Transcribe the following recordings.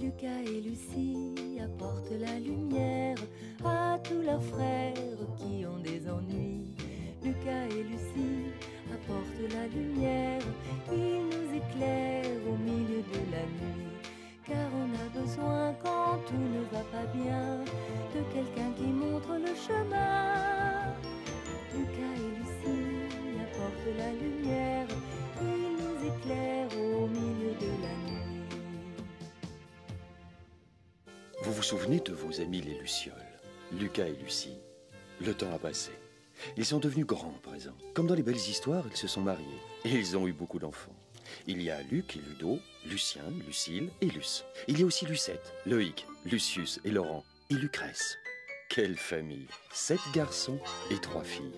Lucas et Lucie apportent la lumière à tous leurs frères qui ont des ennuis. Lucas et Lucie apportent la lumière, ils nous éclairent au milieu de la nuit. Car on a besoin quand tout ne va pas bien de quelqu'un qui montre le chemin. Lucas et Lucie apportent la lumière, ils nous éclairent au milieu de la nuit. Vous vous souvenez de vos amis les Lucioles, Lucas et Lucie? Le temps a passé. Ils sont devenus grands à présent. Comme dans les belles histoires, ils se sont mariés. Et ils ont eu beaucoup d'enfants. Il y a Luc et Ludo, Lucien, Lucille et Luce. Il y a aussi Lucette, Loïc, Lucius et Laurent et Lucrèce. Quelle famille! 7 garçons et 3 filles.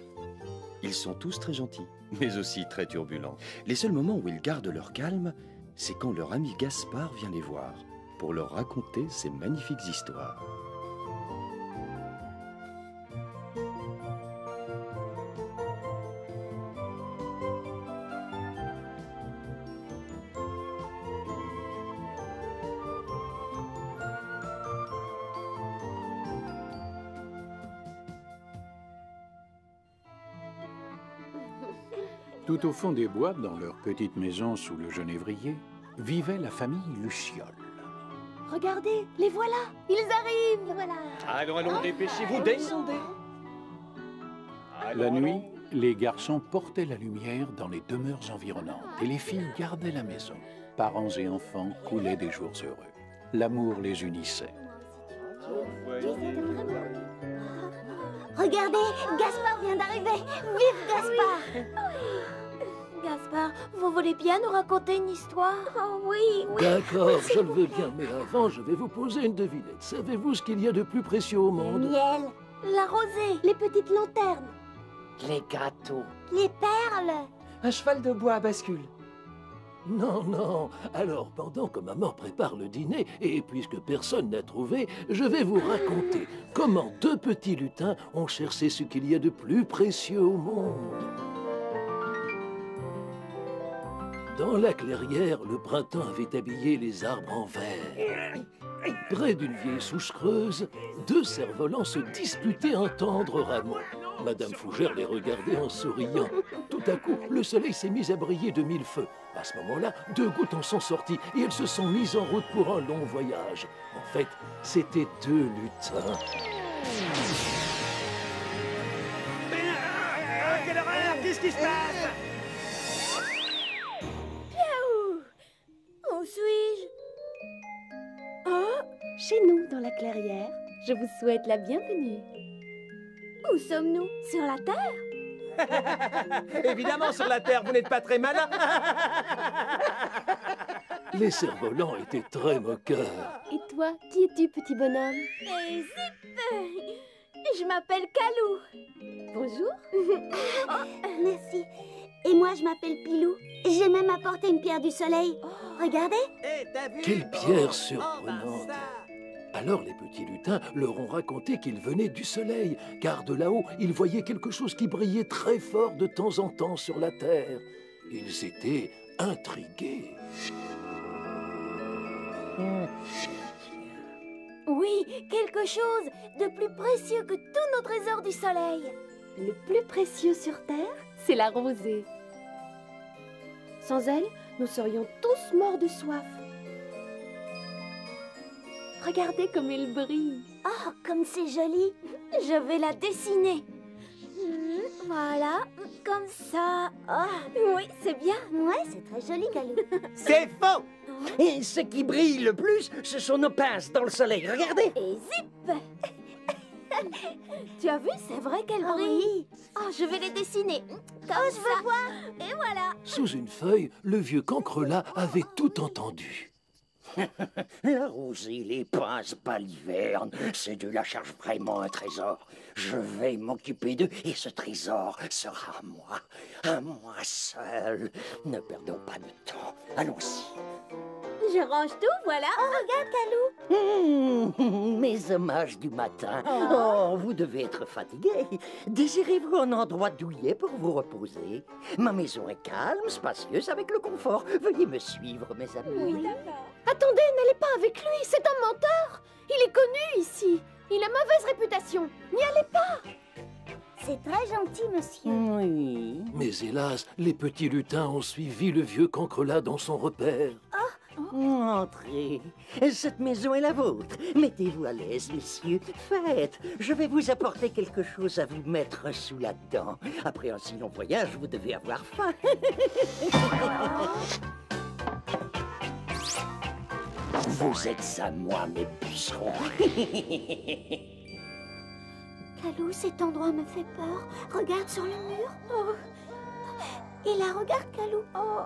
Ils sont tous très gentils, mais aussi très turbulents. Les seuls moments où ils gardent leur calme, c'est quand leur ami Gaspard vient les voir pour leur raconter ces magnifiques histoires. Tout au fond des bois, dans leur petite maison sous le genévrier, vivait la famille Luciole. Regardez, les voilà, ils arrivent, voilà. Allons, dépêchez-vous, descendez. La nuit, les garçons portaient la lumière dans les demeures environnantes et les filles gardaient la maison. Parents et enfants coulaient des jours heureux. L'amour les unissait. Regardez, Gaspard vient d'arriver. Vive Gaspard! Gaspard, vous voulez bien nous raconter une histoire? Oh oui, oui. D'accord, je le veux bien, mais avant, je vais vous poser une devinette. Savez-vous ce qu'il y a de plus précieux au monde? Le miel, la rosée, les petites lanternes, Les gâteaux. les perles. Un cheval de bois à bascule. Non, non. Alors, pendant que maman prépare le dîner, et puisque personne n'a trouvé, je vais vous raconter comment 2 petits lutins ont cherché ce qu'il y a de plus précieux au monde. Dans la clairière, le printemps avait habillé les arbres en vert. Près d'une vieille souche creuse, 2 cerfs-volants se disputaient un tendre rameau. Madame Fougère les regardait en souriant. Tout à coup, le soleil s'est mis à briller de 1000 feux. À ce moment-là, 2 gouttes en sont sorties et elles se sont mises en route pour un long voyage. En fait, c'était 2 lutins. Quelle horreur! Qu'est-ce qui se passe? Où suis-je? Oh, chez nous, dans la clairière. Je vous souhaite la bienvenue. Où sommes-nous? Sur la terre? Évidemment, sur la Terre, vous n'êtes pas très malin. Les cerfs-volants étaient très moqueurs. Et toi, qui es-tu, petit bonhomme? Et zip! Je m'appelle Calou. Bonjour. Merci. Et moi, je m'appelle Pilou. J'ai même apporté une pierre du soleil. Regardez. Quelle pierre surprenante! Alors les petits lutins leur ont raconté qu'ils venaient du soleil, car de là-haut, ils voyaient quelque chose qui brillait très fort de temps en temps sur la terre. Ils étaient intrigués. Oui, quelque chose de plus précieux que tous nos trésors du soleil. Le plus précieux sur Terre, c'est la rosée. Sans elle, nous serions tous morts de soif. Regardez comme elle brille. Oh, comme c'est joli. Je vais la dessiner. Voilà, comme ça. Oh, oui, c'est bien. Ouais, c'est très joli, Calou. C'est faux! Et ce qui brille le plus, ce sont nos pinces dans le soleil. Regardez! Et zip! Tu as vu, c'est vrai qu'elle brille. Oui. Oh, je vais les dessiner. Comme je veux voir. Et voilà. Sous une feuille, le vieux cancrelat avait tout entendu. La rosée, les pinces, balivernes, ces deux-là cherchent vraiment un trésor. Je vais m'occuper d'eux et ce trésor sera à moi seul. Ne perdons pas de temps. Allons-y. Je range tout, voilà. Oh, regarde, Calou. Mes hommages du matin. Oh, vous devez être fatigué. Désirez-vous un endroit douillet pour vous reposer? Ma maison est calme, spacieuse, avec le confort. Veuillez me suivre, mes amis. Oui, d'accord. Attends, Attendez, n'allez pas avec lui, c'est un menteur. Il est connu ici. Il a mauvaise réputation. N'y allez pas. C'est très gentil, monsieur. Oui. Mais hélas, les petits lutins ont suivi le vieux cancrelat dans son repère. Entrez. Cette maison est la vôtre. Mettez-vous à l'aise, messieurs. Faites. Je vais vous apporter quelque chose à vous mettre sous la dent. Après un si long voyage, vous devez avoir faim. Vous êtes à moi, mes pucerons. Calou, cet endroit me fait peur. Regarde sur le mur. Oh. Et là, regarde, Calou. Oh.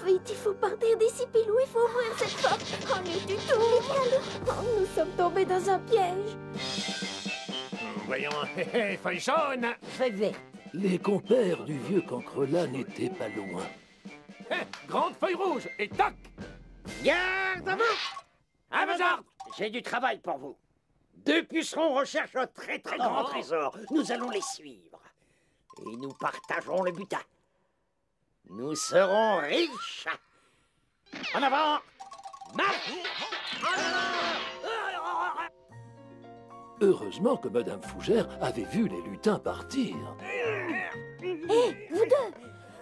Vite, il faut partir d'ici, Pilou. Il faut ouvrir cette porte. Oh, mais du tout. Vite, Calou. Oh, nous sommes tombés dans un piège. Voyons, feuille jaune. Faites vite. Les compères du vieux cancrelat n'étaient pas loin. Grande feuille rouge et toc. Garde à vous. À vos ordres. J'ai du travail pour vous. 2 pucerons recherchent un très très grand trésor. Nous allons les suivre. Et nous partagerons le butin. Nous serons riches. En avant. Marche. Heureusement que Madame Fougère avait vu les lutins partir. Hé, vous deux,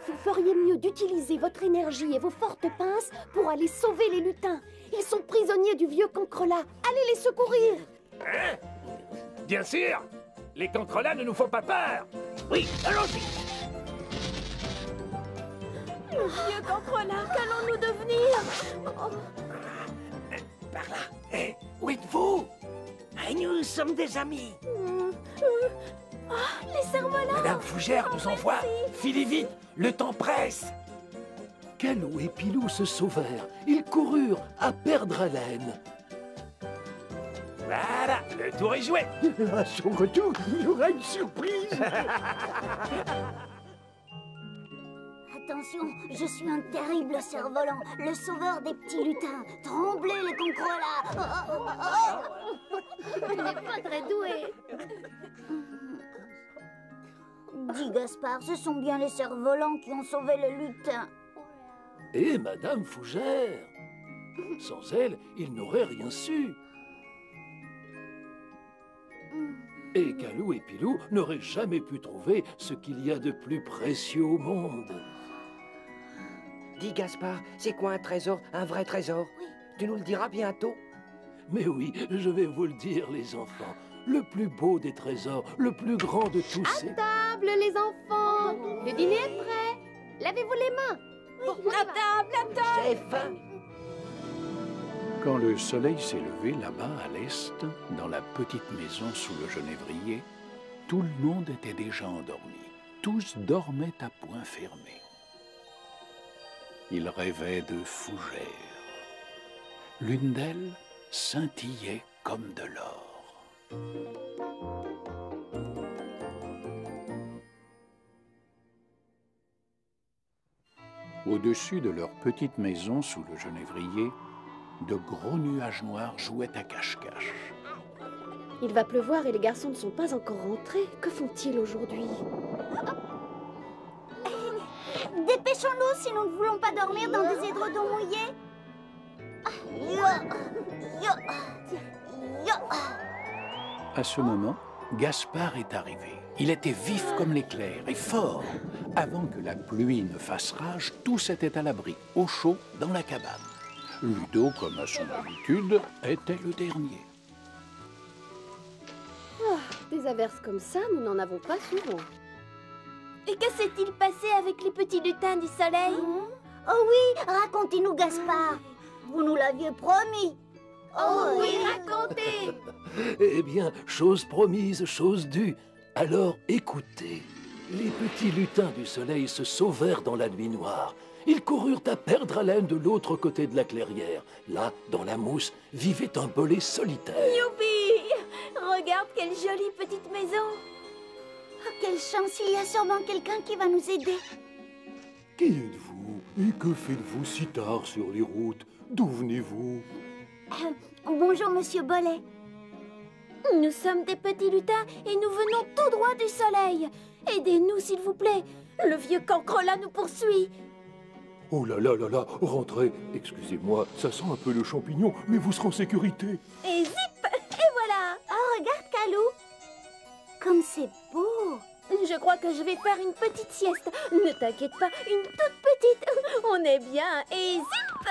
vous feriez mieux d'utiliser votre énergie et vos fortes pinces pour aller sauver les lutins. Ils sont prisonniers du vieux cancrelat. Allez les secourir. Hein? Bien sûr. Les cancrelats ne nous font pas peur. Oui, allons-y. Le vieux cancrelat, qu'allons-nous devenir? Par là. Hé, où êtes-vous? Nous sommes des amis. Les cerfs-volants. Madame Fougère nous envoie. Filez vite, le temps presse. Calou et Pilou se sauvèrent. Ils coururent à perdre haleine. Voilà, le tour est joué. À son retour, il y aura une surprise. Attention, je suis un terrible cerf-volant, le sauveur des petits lutins. Tremblez, les cancrelats. On n'est pas très doué. Dis, Gaspard, ce sont bien les cerfs-volants qui ont sauvé le lutin. Et Madame Fougère. Sans elle, ils n'auraient rien su. Et Calou et Pilou n'auraient jamais pu trouver ce qu'il y a de plus précieux au monde. Dis, Gaspard, c'est quoi un trésor, un vrai trésor? Tu nous le diras bientôt. Mais oui, je vais vous le dire, les enfants. Le plus beau des trésors, le plus grand de tous ces... Table, les enfants. Le dîner est prêt. Lavez-vous les mains. À table. J'ai faim. Quand le soleil s'est levé là-bas à l'est, dans la petite maison sous le genévrier, tout le monde était déjà endormi. Tous dormaient à point fermé. Ils rêvaient de fougères. L'une d'elles scintillait comme de l'or. Au-dessus de leur petite maison sous le genévrier, de gros nuages noirs jouaient à cache-cache. Il va pleuvoir et les garçons ne sont pas encore rentrés. Que font-ils aujourd'hui? Dépêchons-nous si nous ne voulons pas dormir dans des édredons mouillés. À ce moment, Gaspard est arrivé. Il était vif comme l'éclair et fort. Avant que la pluie ne fasse rage, tous étaient à l'abri, au chaud, dans la cabane. Ludo, comme à son habitude, était le dernier. Des averses comme ça, nous n'en avons pas souvent. Et que s'est-il passé avec les petits lutins du soleil? Oh oui, racontez-nous, Gaspard. Vous nous l'aviez promis. Oh oui, racontez. Eh bien, chose promise, chose due. Alors écoutez. Les petits lutins du soleil se sauvèrent dans la nuit noire. Ils coururent à perdre haleine de l'autre côté de la clairière. Là, dans la mousse, vivait un bolet solitaire. Youpi! Regarde quelle jolie petite maison. Oh, quelle chance, il y a sûrement quelqu'un qui va nous aider. Qui êtes-vous? Et que faites-vous si tard sur les routes? D'où venez-vous? Bonjour, monsieur Bolet. Nous sommes des petits lutins et nous venons tout droit du soleil. Aidez-nous, s'il vous plaît. Le vieux cancrelat nous poursuit. Oh là là là là, rentrez. Excusez-moi, ça sent un peu le champignon, mais vous serez en sécurité. Et zip! Et voilà! Oh, regarde, Calou! Comme c'est beau! Je crois que je vais faire une petite sieste. Ne t'inquiète pas, une toute petite. On est bien. Et zip!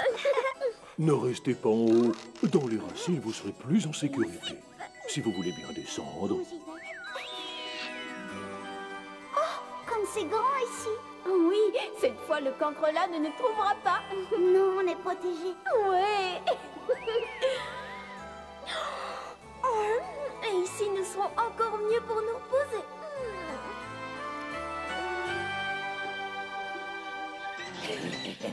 Ne restez pas en haut. Dans les racines, vous serez plus en sécurité. Si vous voulez bien descendre. Oh, comme c'est grand ici! Oui, cette fois le cancrelat ne nous trouvera pas. Non, on est protégés. Ouais. Et ici, nous serons encore mieux pour nous reposer.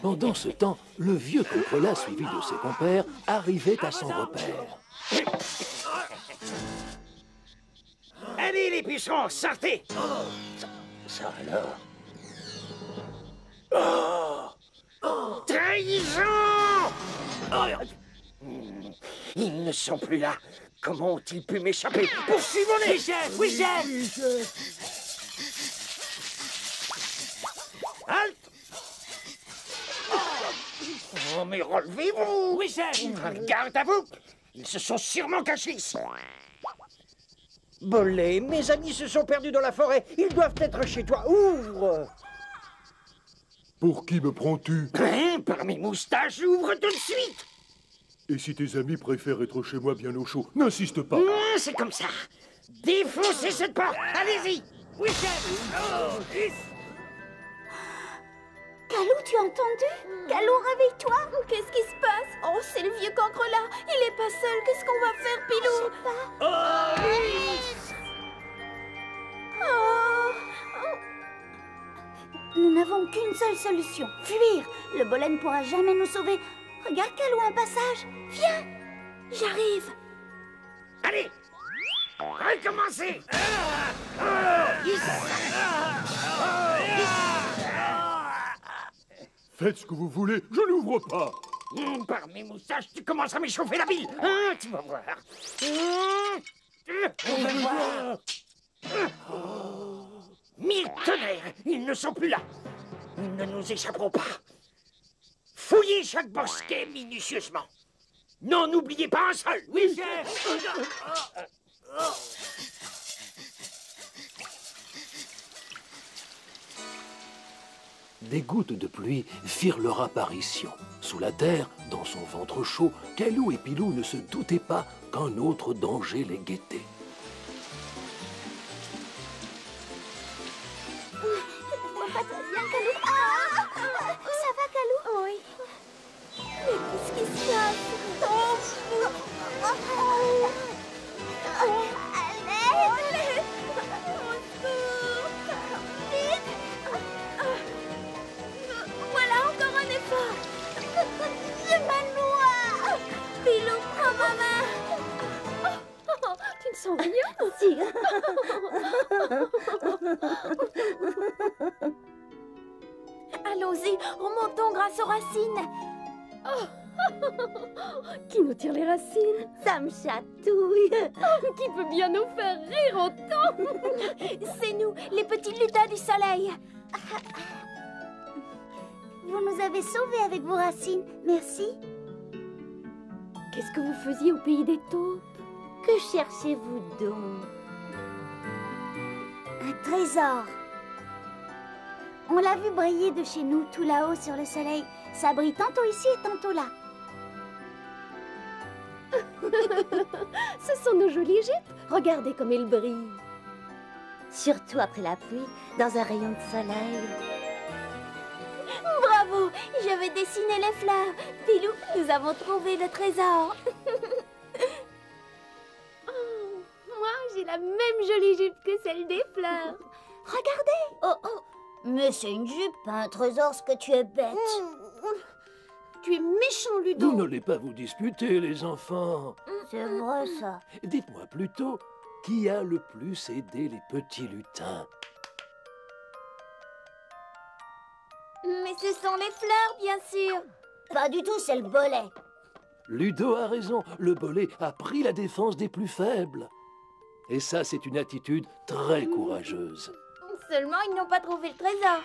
Pendant ce temps, le vieux cancrelat, suivi de ses compères, arrivait à son repère. Allez, les pucerons, sortez! Ça alors? Trahison! Ils ne sont plus là. Comment ont-ils pu m'échapper? Poursuivons-les! Oui, chef! Oui, chef! Halte! Oh, mais relevez-vous! Oui, chef! Garde à vous! Ils se sont sûrement cachés ici. Bolé, mes amis se sont perdus dans la forêt. Ils doivent être chez toi. Ouvre! Pour qui me prends-tu? Hein? Par mes moustaches, ouvre tout de suite! Et si tes amis préfèrent être chez moi bien au chaud, n'insiste pas. C'est comme ça. Défoncez cette porte. Allez-y. Oui, chef. Calou, tu as entendu? Calou, réveille-toi. Qu'est-ce qui se passe? Oh, c'est le vieux cancrelat. Il est pas seul. Qu'est-ce qu'on va faire, Pilou? Je sais pas. Nous n'avons qu'une seule solution. Fuir. Le bolet ne pourra jamais nous sauver. Regarde, Calou, un passage. Viens. J'arrive. Allez. Recommencez. Faites ce que vous voulez, je n'ouvre pas. Par mes moustaches, tu commences à m'échauffer la bile. Tu vas voir. On va voir. Mille tonnerres, ils ne sont plus là. Ils ne nous échapperont pas. Fouillez chaque bosquet minutieusement. Non, n'oubliez pas un seul. Oui, chef. Des gouttes de pluie firent leur apparition. Sous la terre, dans son ventre chaud, Calou et Pilou ne se doutaient pas qu'un autre danger les guettait. Pas très bien, Calou. Ça va, Calou? Oui. Mais qu'est-ce qui se passe? Allez! Vite! Voilà, encore un effort. J'ai mal loin. Pilou, prends ma main. Tu ne sens rien? Si. Allons-y, remontons grâce aux racines. Qui nous tire les racines? Ça me chatouille. Qui peut bien nous faire rire autant? C'est nous, les petits lutins du soleil. Vous nous avez sauvés avec vos racines. Merci. Qu'est-ce que vous faisiez au pays des taupes? Que cherchez-vous donc? Un trésor. On l'a vu briller de chez nous, tout là-haut sur le soleil. Ça brille tantôt ici et tantôt là. Ce sont nos jolies jupes. Regardez comme elles brillent. Surtout après la pluie, dans un rayon de soleil. Bravo! Je vais dessiner les fleurs. Pilou, nous avons trouvé le trésor. Moi, j'ai la même jolie jupe que celle des fleurs. Regardez! Oh, oh! Mais c'est une jupe, pas un trésor, ce que tu es bête. Tu es méchant, Ludo. Vous n'allez pas vous disputer, les enfants. C'est vrai, ça. Dites-moi plutôt, qui a le plus aidé les petits lutins? Mais ce sont les fleurs, bien sûr. Pas du tout, c'est le bolet. Ludo a raison, le bolet a pris la défense des plus faibles. Et ça, c'est une attitude très courageuse. Seulement, ils n'ont pas trouvé le trésor.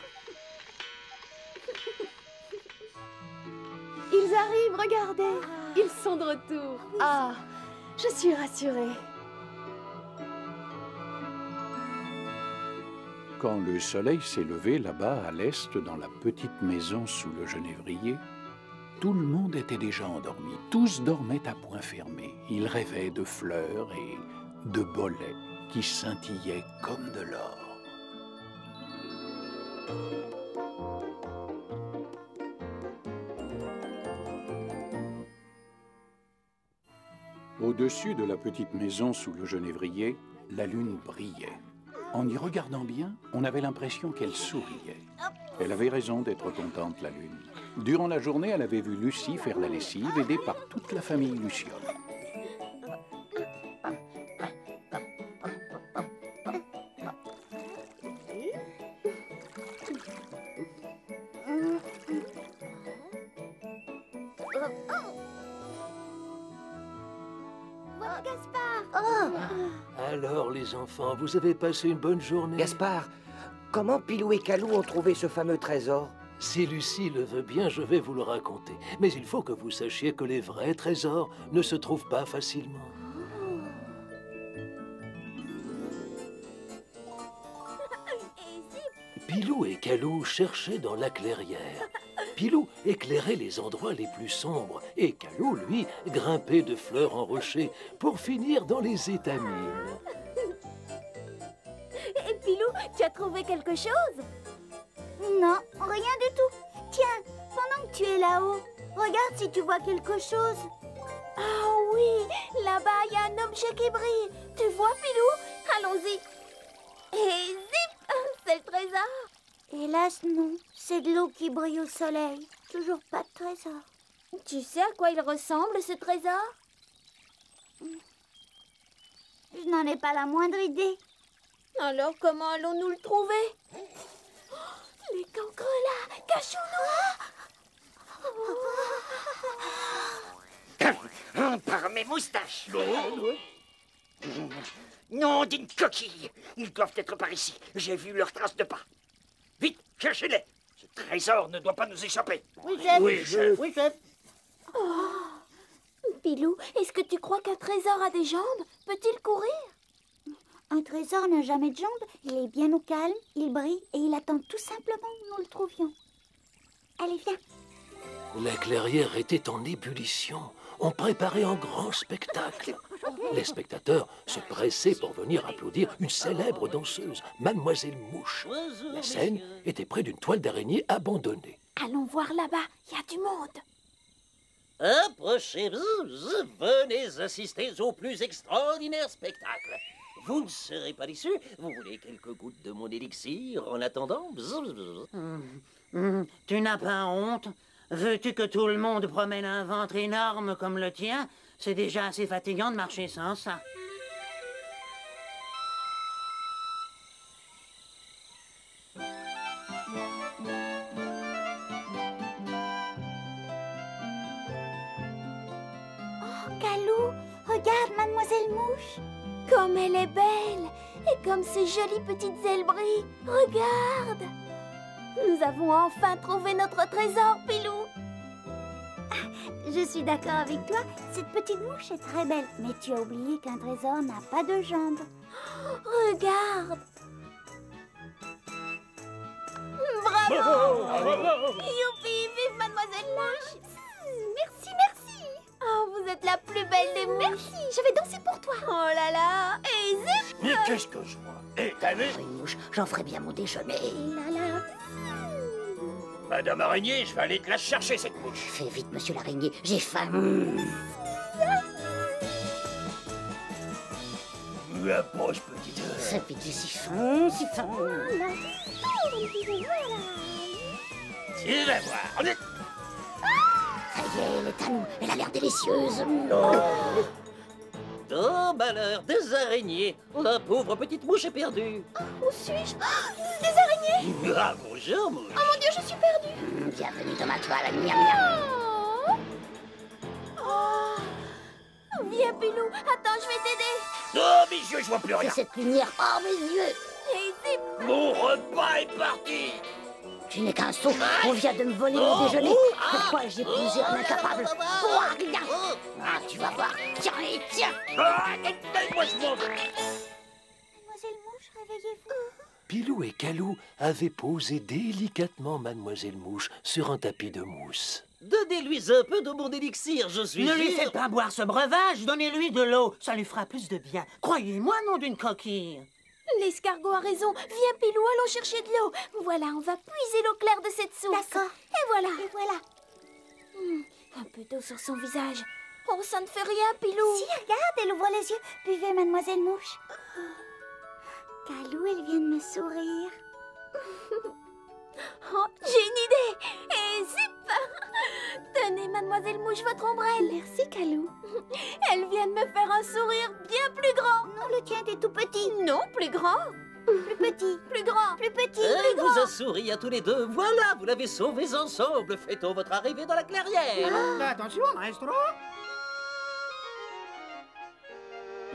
Ils arrivent, regardez. Ils sont de retour. Ah, je suis rassurée. Quand le soleil s'est levé là-bas à l'est, dans la petite maison sous le genévrier, tout le monde était déjà endormi. Tous dormaient à point fermé. Ils rêvaient de fleurs et de bolets qui scintillaient comme de l'or. Au-dessus de la petite maison sous le genévrier, la lune brillait. En y regardant bien, on avait l'impression qu'elle souriait. Elle avait raison d'être contente, la lune. Durant la journée, elle avait vu Lucie faire la lessive, aidée par toute la famille Luciole. Voilà Gaspard. Alors, les enfants, vous avez passé une bonne journée? Gaspard, comment Pilou et Calou ont trouvé ce fameux trésor? Si Lucie le veut bien, je vais vous le raconter. Mais il faut que vous sachiez que les vrais trésors ne se trouvent pas facilement. Pilou et Calou cherchaient dans la clairière. Pilou éclairait les endroits les plus sombres et Calou, lui, grimpait de fleur en rocher pour finir dans les étamines. Et Pilou, tu as trouvé quelque chose? Non, rien du tout. Tiens, pendant que tu es là-haut, regarde si tu vois quelque chose. Ah oui, là-bas, il y a un objet qui brille. Tu vois, Pilou? Allons-y. Et zip, c'est le trésor. Hélas, non. C'est de l'eau qui brille au soleil. Toujours pas de trésor. Tu sais à quoi il ressemble, ce trésor? Je n'en ai pas la moindre idée. Alors, comment allons-nous le trouver? Les cancrelats, cachons-nous! Par mes moustaches. Non, d'une coquille. Ils doivent être par ici. J'ai vu leurs traces de pas. Vite, cherchez-les. Ce trésor ne doit pas nous échapper. Oui, chef. Oui, chef. Oui, chef. Pilou, est-ce que tu crois qu'un trésor a des jambes? Peut-il courir? Un trésor n'a jamais de jambes. Il est bien au calme, il brille et il attend tout simplement que nous le trouvions. Allez, viens. La clairière était en ébullition. On préparait un grand spectacle. Les spectateurs se pressaient pour venir applaudir une célèbre danseuse, Mademoiselle Mouche. La scène était près d'une toile d'araignée abandonnée. Allons voir là-bas, il y a du monde. Approchez-vous, venez assister au plus extraordinaire spectacle. Vous ne serez pas déçus. Vous voulez quelques gouttes de mon élixir en attendant? Tu n'as pas honte? Veux-tu que tout le monde promène un ventre énorme comme le tien? C'est déjà assez fatigant de marcher sans ça. Calou, regarde Mademoiselle Mouche. Comme elle est belle et comme ses jolies petites ailes brillent. Regarde. Nous avons enfin trouvé notre trésor, Pilou. Je suis d'accord avec toi. Cette petite mouche est très belle. Mais tu as oublié qu'un trésor n'a pas de jambes. Regarde. Bravo. Youpi, vive Mademoiselle Mouche. Merci, merci. Oh, vous êtes la plus belle des mouches. Merci, je vais danser pour toi. Oh là là. Et zip. Mais qu'est-ce que je vois? Eh, t'as vu? Une mouche, j'en ferai bien mon déjeuner. Là là. Madame Araignée, je vais aller te la chercher, cette mouche. Fais vite, monsieur l'araignée, j'ai faim. Approche, petite. Ça fait du siphon, siphon. Tu vas voir. Ça y est, elle est à nous. Elle a l'air délicieuse. Oh, malheur, des araignées. La pauvre petite mouche est perdue. Où suis-je? Des araignées. Ah, bonjour, mouche. Oh mon Dieu, je suis perdue. Bienvenue dans ma toile, miam miam. Oh. Viens, Pilou. Attends, je vais t'aider. Oh, mes yeux, je vois plus rien. C'est cette lumière hors mes yeux. Et zip. Mon repas est parti. Tu n'es qu'un sot. On vient de me voler mon déjeuner. Pourquoi j'ai épousé un incapable? Pour rien. Ah, tu vas voir. Tiens, et tiens. Donne-moi ce mot. Mademoiselle Mouche, réveillez-vous. Pilou et Calou avaient posé délicatement Mademoiselle Mouche sur un tapis de mousse. Donnez-lui un peu de mon élixir, je suis Ne lui sûr. faites pas boire ce breuvage, donnez-lui de l'eau. Ça lui fera plus de bien. Croyez-moi, nom d'une coquille. L'escargot a raison. Viens, Pilou, allons chercher de l'eau. Voilà, on va puiser l'eau claire de cette source. D'accord. Et voilà. Et voilà. Un peu d'eau sur son visage. Oh, ça ne fait rien, Pilou. Si, regarde, elle ouvre les yeux. Buvez, Mademoiselle Mouche. Calou, elle vient de me sourire. Oh, j'ai une idée. Et zip. Tenez, Mademoiselle Mouche, votre ombrelle. Merci, Calou. Elle vient de me faire un sourire bien plus grand. Non, le tien était tout petit. Non, plus grand. Plus petit. Plus grand. Plus petit. Elle Plus vous grand. a souri à tous les deux. Voilà, vous l'avez sauvés ensemble. Fêtons votre arrivée dans la clairière. Attention, maestro.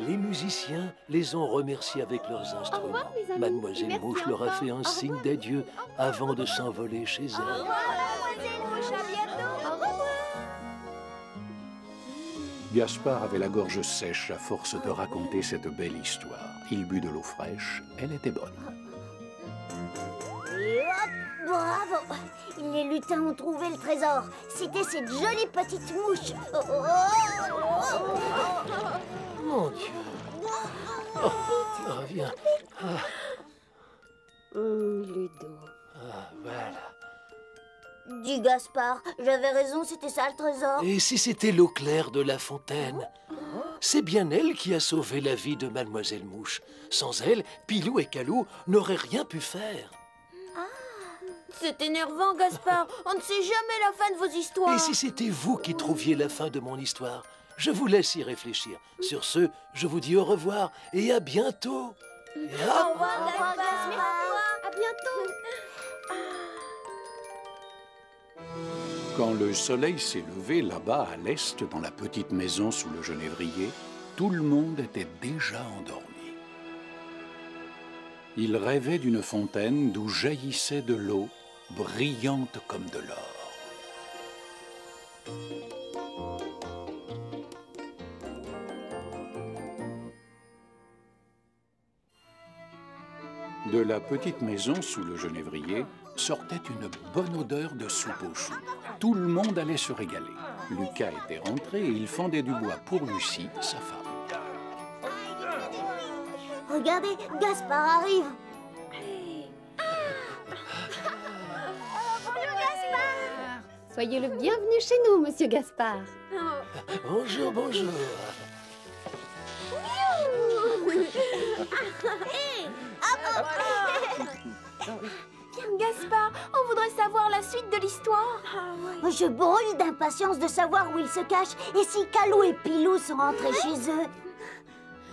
Les musiciens les ont remerciés avec leurs instruments. revoir, mes amis. Mademoiselle Merci Mouche leur a encore. fait un Au signe revoir. d'adieu avant de s'envoler chez elle. Mademoiselle Mouche, à bientôt. Au revoir. Gaspard avait la gorge sèche à force de raconter cette belle histoire. Il but de l'eau fraîche, elle était bonne. Et hop, bravo. Les lutins ont trouvé le trésor. C'était cette jolie petite mouche. Oh, oh, oh, oh. Mon Dieu. Oh, viens. Ludo. Ah, voilà. Dis, Gaspard, j'avais raison, c'était ça le trésor. Et si c'était l'eau claire de la fontaine? C'est bien elle qui a sauvé la vie de Mademoiselle Mouche. Sans elle, Pilou et Calou n'auraient rien pu faire. C'est énervant, Gaspard. On ne sait jamais la fin de vos histoires. Et si c'était vous qui trouviez la fin de mon histoire? Je vous laisse y réfléchir. Sur ce, je vous dis au revoir et à bientôt. Et hop. Au revoir, Gaspard. À bientôt. Quand le soleil s'est levé là-bas à l'est, dans la petite maison sous le genévrier, tout le monde était déjà endormi. Il rêvait d'une fontaine d'où jaillissait de l'eau, brillante comme de l'or. De la petite maison sous le genévrier sortait une bonne odeur de soupe aux choux. Tout le monde allait se régaler. Lucas était rentré et il fendait du bois pour Lucie, sa femme. Regardez, Gaspard arrive. Soyez le bienvenu chez nous, monsieur Gaspard. Bonjour, bonjour. Viens, Gaspard, on voudrait savoir la suite de l'histoire. Je brûle d'impatience de savoir où ils se cachent et si Calou et Pilou sont rentrés chez eux.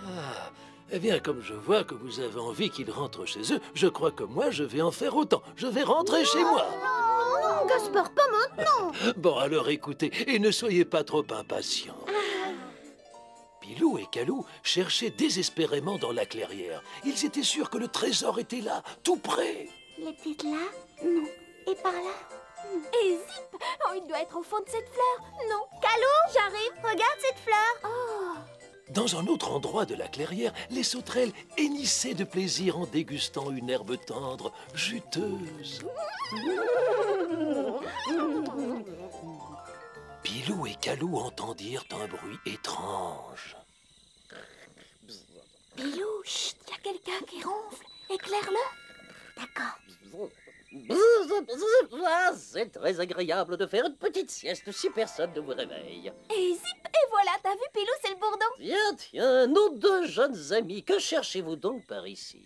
Ah, eh bien, comme je vois que vous avez envie qu'ils rentrent chez eux, je crois que moi, je vais en faire autant. Je vais rentrer chez moi. Non, Gaspard, pas maintenant. Bon, alors écoutez, et ne soyez pas trop impatients. Pilou et Calou cherchaient désespérément dans la clairière. Ils étaient sûrs que le trésor était là, tout près. Il est peut-être là? Non. Et par là? Et zip! Oh, il doit être au fond de cette fleur. Non. Calou, j'arrive. Regarde cette fleur. Oh. Dans un autre endroit de la clairière, les sauterelles hennissaient de plaisir en dégustant une herbe tendre, juteuse. Pilou et Calou entendirent un bruit étrange. Pilou, chut, il y a quelqu'un qui ronfle. Éclaire-le. D'accord. Ah, c'est très agréable de faire une petite sieste si personne ne vous réveille. Et zip, et voilà, t'as vu, Pilou, c'est le bourdon. Tiens, nos deux jeunes amis, que cherchez-vous donc par ici?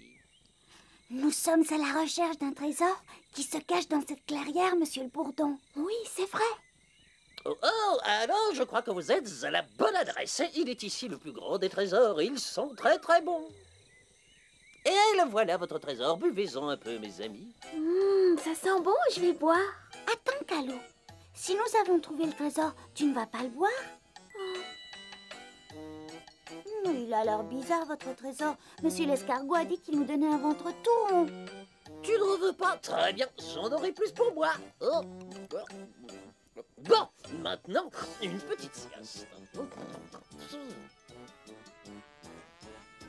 Nous sommes à la recherche d'un trésor qui se cache dans cette clairière, monsieur le bourdon. Oui, c'est vrai. Oh, alors je crois que vous êtes à la bonne adresse. Il est ici le plus grand des trésors. Ils sont très très bons. Et le voilà votre trésor. Buvez-en un peu, mes amis. Ça sent bon, je vais boire. Attends, Calou. Si nous avons trouvé le trésor, tu ne vas pas le boire? Il a l'air bizarre, votre trésor. Monsieur l'escargot a dit qu'il nous donnait un ventre tout rond. Tu ne veux pas? Très bien, j'en aurai plus pour moi. Oh. Bon, maintenant, une petite sieste.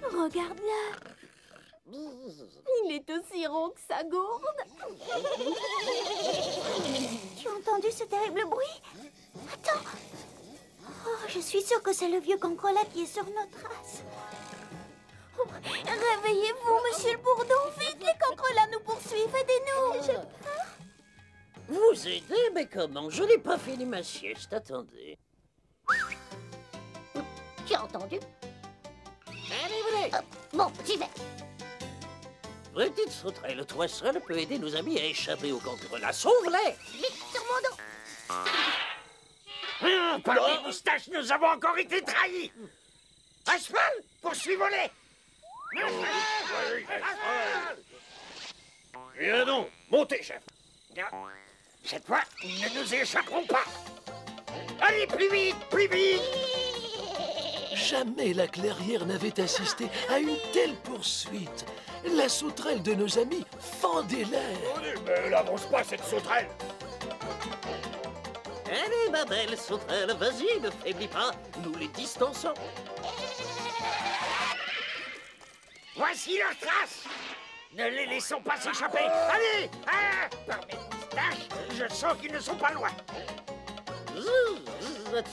Regarde-le. Il est aussi rond que sa gourde. Tu as entendu ce terrible bruit? Attends. Oh, je suis sûre que c'est le vieux Cancrola qui est sur nos traces. Oh, réveillez-vous, monsieur le bourdon. Vite, les Cancrolas nous poursuivent. Aidez-nous. J'ai peur. Vous aider? Mais comment? Je n'ai pas fini ma sieste. Attendez. Tu as entendu? Allez, venez. Bon, j'y vais. Petite sauterelle, toi seul peux aider nos amis à échapper au Cancrola. Sauve-les! Vite, sur mon dos. Par les moustaches, nous avons encore été trahis. À cheval, poursuivons-les. Viens donc, montez, chef. Cette fois, ils ne nous échapperont pas. Allez, plus vite, plus vite. Jamais la clairière n'avait assisté à une telle poursuite. La sauterelle de nos amis fendait l'air. Mais elle avance pas, cette sauterelle. Allez, ma belle sauterelle, vas-y, ne faiblis pas. Nous les distançons. Voici leurs traces. Ne les laissons pas s'échapper. Allez, par mes moustaches, je sens qu'ils ne sont pas loin.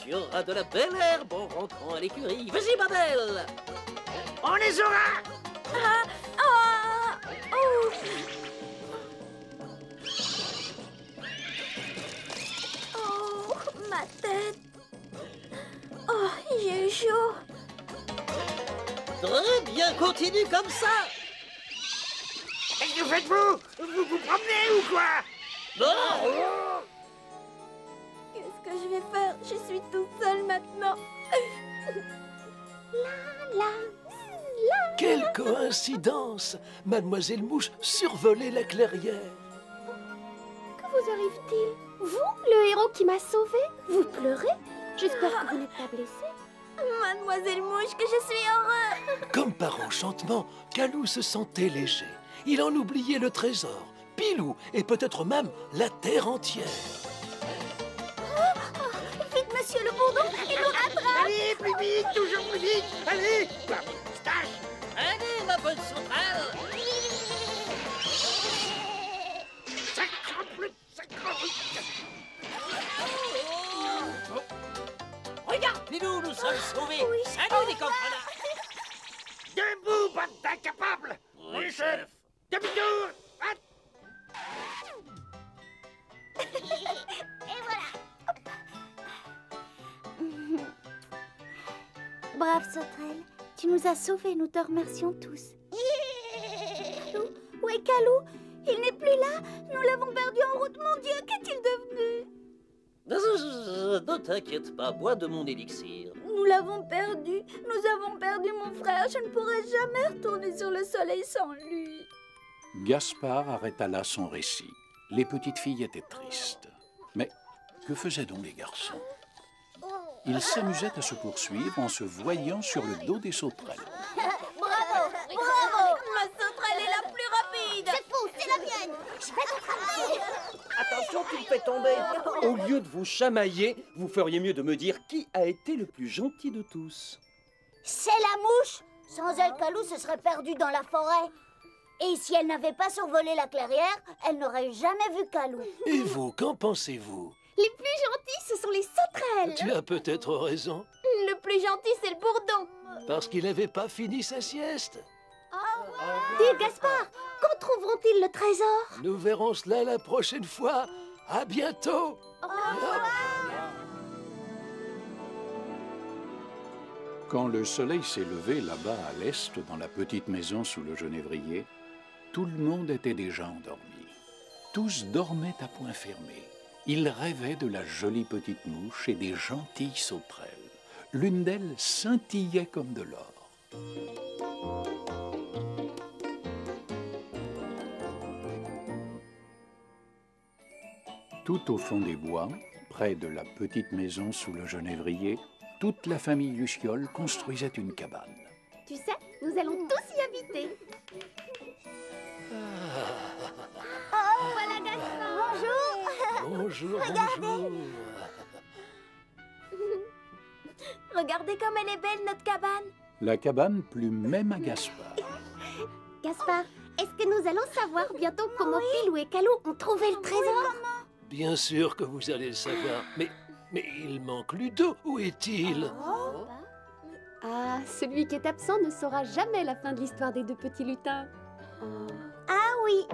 Tu auras de la belle herbe en rentrant à l'écurie. Vas-y, ma belle. On les aura. Oh, ma tête. Oh, j'ai chaud. Très bien, continue comme ça. Qu'est-ce que faites-vous? Vous vous promenez ou quoi? Non. Qu'est-ce que je vais faire? Je suis toute seule maintenant. Quelle coïncidence! Mademoiselle Mouche survolait la clairière. Que vous arrive-t-il? Vous, le héros qui m'a sauvé? Vous pleurez? J'espère que vous n'êtes pas blessé. Mademoiselle Mouche, que je suis heureux. Comme par enchantement, Calou se sentait léger. Il en oubliait le trésor, Pilou et peut-être même la terre entière. Vite, monsieur le bourdon, il nous rattrape. Allez, plus vite, toujours plus vite. Allez, par mes moustaches. Allez, ma bonne sauterelle. Ça crame, ça crame. Regarde, Pilou, nous sommes sauvés. Salut, les Cancrolas. Debout, bande d'incapables. Oui, chef. Demi-tour. Et voilà. Brave sauterelle, tu nous as sauvés, nous te remercions tous. Calou, où est Calou? Il n'est plus là. Nous l'avons perdu en route, mon Dieu, qu'est-il devenu? Ne t'inquiète pas, bois de mon élixir. Nous l'avons perdu. Nous avons perdu mon frère. Je ne pourrai jamais retourner sur le soleil sans lui. Gaspard arrêta là son récit. Les petites filles étaient tristes. Mais que faisaient donc les garçons? Ils s'amusaient à se poursuivre en se voyant sur le dos des sauterelles. Bravo, bravo. Ma sauterelle est la plus rapide. C'est faux, c'est la mienne. Je vais t'attraper. Attention, tu me fais tomber. Au lieu de vous chamailler, vous feriez mieux de me dire qui a été le plus gentil de tous. C'est la mouche. Sans elle, Calou se serait perdue dans la forêt. Et si elle n'avait pas survolé la clairière, elle n'aurait jamais vu Calou. Et vous, qu'en pensez-vous? Les plus gentils, ce sont les sauterelles. Tu as peut-être raison. Le plus gentil, c'est le bourdon. Parce qu'il n'avait pas fini sa sieste. Dis, Gaspard, quand trouveront-ils le trésor? Nous verrons cela la prochaine fois. À bientôt. Quand le soleil s'est levé là-bas à l'est, dans la petite maison sous le genévrier, tout le monde était déjà endormi. Tous dormaient à point fermé. Ils rêvaient de la jolie petite mouche et des gentilles sauterelles. L'une d'elles scintillait comme de l'or. Tout au fond des bois, près de la petite maison sous le genévrier, toute la famille Luciole construisait une cabane. Tu sais, nous allons tous y habiter. Bonjour, Regardez. bonjour. Regardez comme elle est belle, notre cabane. La cabane plut même à Gaspard. Gaspard, est-ce que nous allons savoir bientôt comment Pilou et Calou ont trouvé le trésor? Bien sûr que vous allez le savoir. Mais il manque Ludo. Où est-il? Ah, celui qui est absent ne saura jamais la fin de l'histoire des deux petits lutins. Ah oui.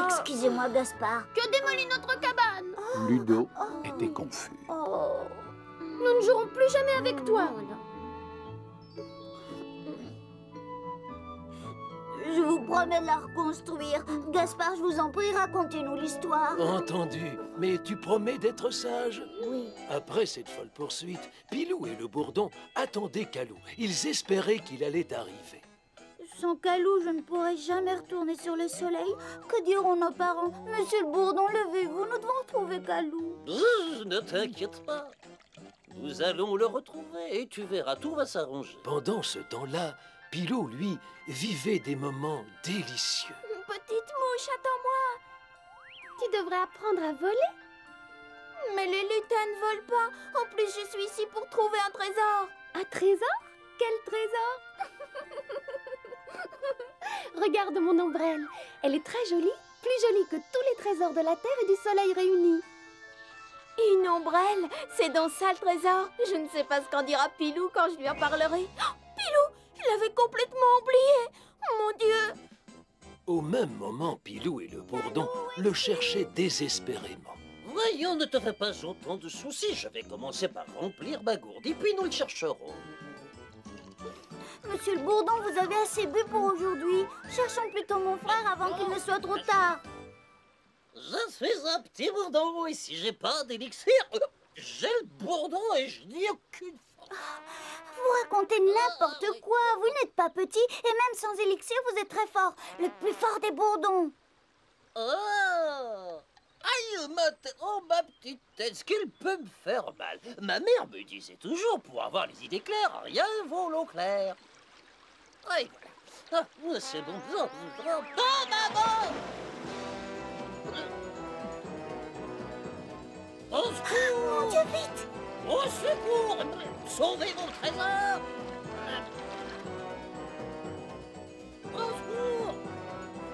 Excusez-moi, Gaspard. Tu as démoli notre cabane. Ludo était confus. Nous ne jouerons plus jamais avec toi. Je vous promets de la reconstruire. Gaspard, je vous en prie, racontez-nous l'histoire. Entendu. Mais tu promets d'être sage? Oui. Après cette folle poursuite, Pilou et le bourdon attendaient Calou. Ils espéraient qu'il allait arriver. Sans Calou, je ne pourrai jamais retourner sur le soleil. Que diront nos parents? Monsieur le Bourdon, levez-vous, nous devons retrouver Calou. Ne t'inquiète pas. Nous allons le retrouver et tu verras, tout va s'arranger. Pendant ce temps-là, Pilou, lui, vivait des moments délicieux. Petite mouche, attends-moi. Tu devrais apprendre à voler. Mais les lutins ne volent pas. En plus, je suis ici pour trouver un trésor. Un trésor? Quel trésor? Regarde mon ombrelle. Elle est très jolie, plus jolie que tous les trésors de la Terre et du Soleil réunis. Une ombrelle? C'est donc ça le trésor? Je ne sais pas ce qu'en dira Pilou quand je lui en parlerai. Oh, Pilou, je l'avais complètement oublié. Mon Dieu. Au même moment, Pilou et le bourdon le cherchaient désespérément. Voyons, ne te fais pas autant de soucis. Je vais commencer par remplir ma gourde et puis nous le chercherons. Monsieur le Bourdon, vous avez assez bu pour aujourd'hui. Cherchons plutôt mon frère avant qu'il ne soit trop tard. Je suis un petit bourdon et si j'ai pas d'élixir, j'ai le bourdon et je n'y ai aucune force. Vous racontez n'importe quoi. Vous n'êtes pas petit et même sans élixir, vous êtes très fort. Le plus fort des bourdons. Oh! Aïe, ma petite tête, ce qu'il peut me faire mal. Ma mère me disait toujours, pour avoir les idées claires, rien vaut l'eau claire. Aïe, voilà. Ah, c'est bon. Oh, maman! Au secours! Mon Dieu, vite! Au secours! Sauvez mon trésor! Au secours!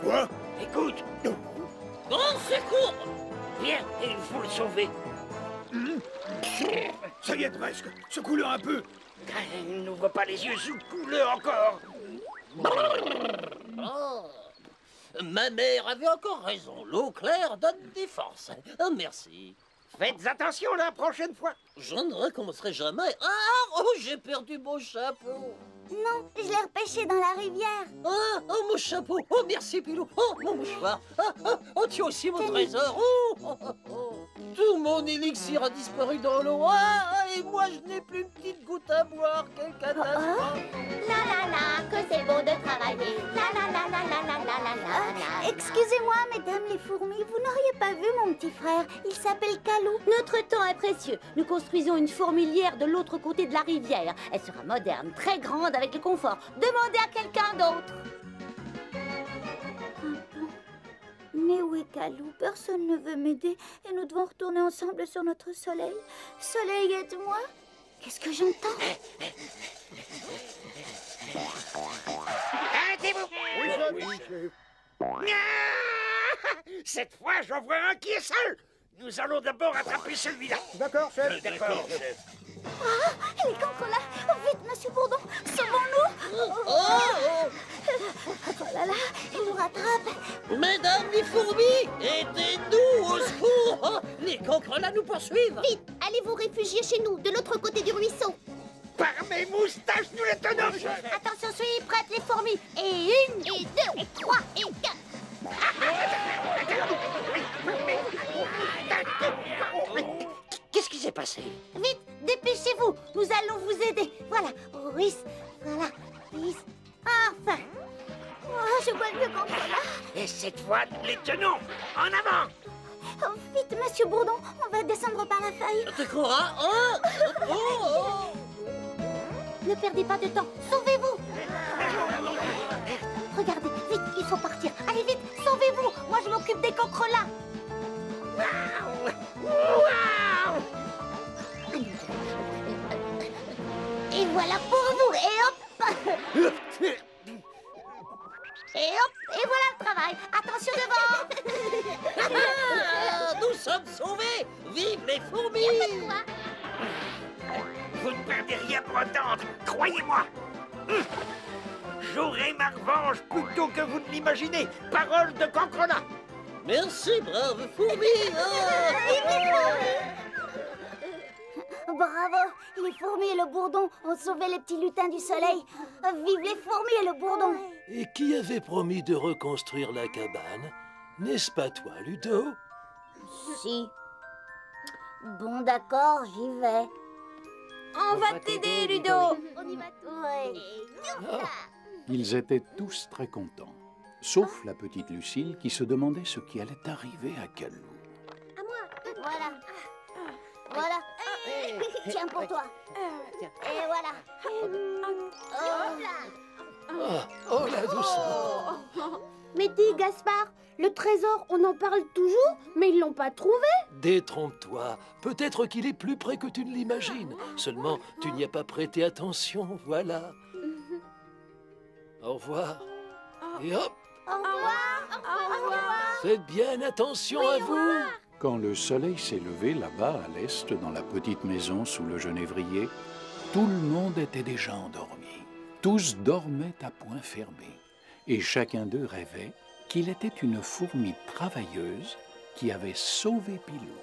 Quoi? Écoute! Au secours! Viens, il faut le sauver. Ça y est presque. Secoue-le un peu. Il n'ouvre pas les yeux, secoue-le encore. Oh. Ma mère avait encore raison. L'eau claire donne des forces. Oh, merci. Faites attention la prochaine fois. Je ne recommencerai jamais. Ah, oh, j'ai perdu mon chapeau. Non, je l'ai repêché dans la rivière. Ah, oh, mon chapeau. Oh, merci, Pilou. Oh, mon mouchoir. Oh, tu as aussi mon trésor. Oh. Tout mon élixir a disparu dans l'eau. Ah, et moi, je n'ai plus une petite goutte à boire. Quelle catastrophe. Que c'est beau de travailler. Excusez-moi, mesdames les fourmis, vous n'auriez pas vu mon petit frère? Il s'appelle Calou. Notre temps est précieux. Nous construisons une fourmilière de l'autre côté de la rivière. Elle sera moderne, très grande, avec le confort. Demandez à quelqu'un d'autre. Mais où est Calou? Personne ne veut m'aider et nous devons retourner ensemble sur notre soleil. Soleil, aide-moi. Qu'est-ce que j'entends? Arrêtez-vous! Oui. Cette fois, j'en vois un qui est seul. Nous allons d'abord attraper celui-là. D'accord, chef. D'accord, chef. Ah, les cancres là! Vite, monsieur Bourdon, sauvons-nous! Oh là là, il nous rattrape! Mesdames les fourmis, aidez-nous au secours. Oh, les cancres là nous poursuivent. Vite, allez vous réfugier chez nous, de l'autre côté du ruisseau. Par mes moustaches, nous les tenons! Attention, soyez prêtes les fourmis. Et 1, et 2, et 3, et 4. Qu'est-ce qui s'est passé? Vite, dépêchez-vous, nous allons vous aider. Voilà, Ruisse, voilà, Ruisse. Enfin! Oh, je vois le vieux cancre là. Et cette fois, nous les tenons! En avant! Oh, vite, monsieur Bourdon, on va descendre par la faille. Tu crois? Ne perdez pas de temps, sauvez-vous. Regardez, vite, il faut partir. Allez vite, sauvez-vous. Moi, je m'occupe des cancres là. Et voilà pour vous, et hop. Et hop, et voilà le travail. Attention devant. Nous sommes sauvés. Vive les fourmis. Vous ne perdez rien pour entendre, croyez-moi. J'aurai ma revanche plus tôt que vous ne l'imaginez. Parole de Cancrena. Merci, brave fourmi. Bravo, les fourmis et le bourdon ont sauvé les petits lutins du soleil. Vive les fourmis et le bourdon. Et qui avait promis de reconstruire la cabane? N'est-ce pas toi, Ludo? Si. Bon, d'accord, j'y vais. On va t'aider, Ludo. On y va tous. Ouais. Ils étaient tous très contents, sauf la petite Lucille qui se demandait ce qui allait arriver à Calou. À moi. Voilà. Voilà. Tiens pour toi. Et voilà. Oh là, doucement. Mais dis, Gaspard, le trésor, on en parle toujours, mais ils l'ont pas trouvé. Détrompe-toi. Peut-être qu'il est plus près que tu ne l'imagines. Seulement, tu n'y as pas prêté attention, voilà. Au revoir. Et hop, Au revoir. Au revoir. faites bien attention à vous. Quand le soleil s'est levé là-bas à l'est, dans la petite maison sous le genévrier, tout le monde était déjà endormi. Tous dormaient à point fermé, et chacun d'eux rêvait qu'il était une fourmi travailleuse qui avait sauvé Pilou.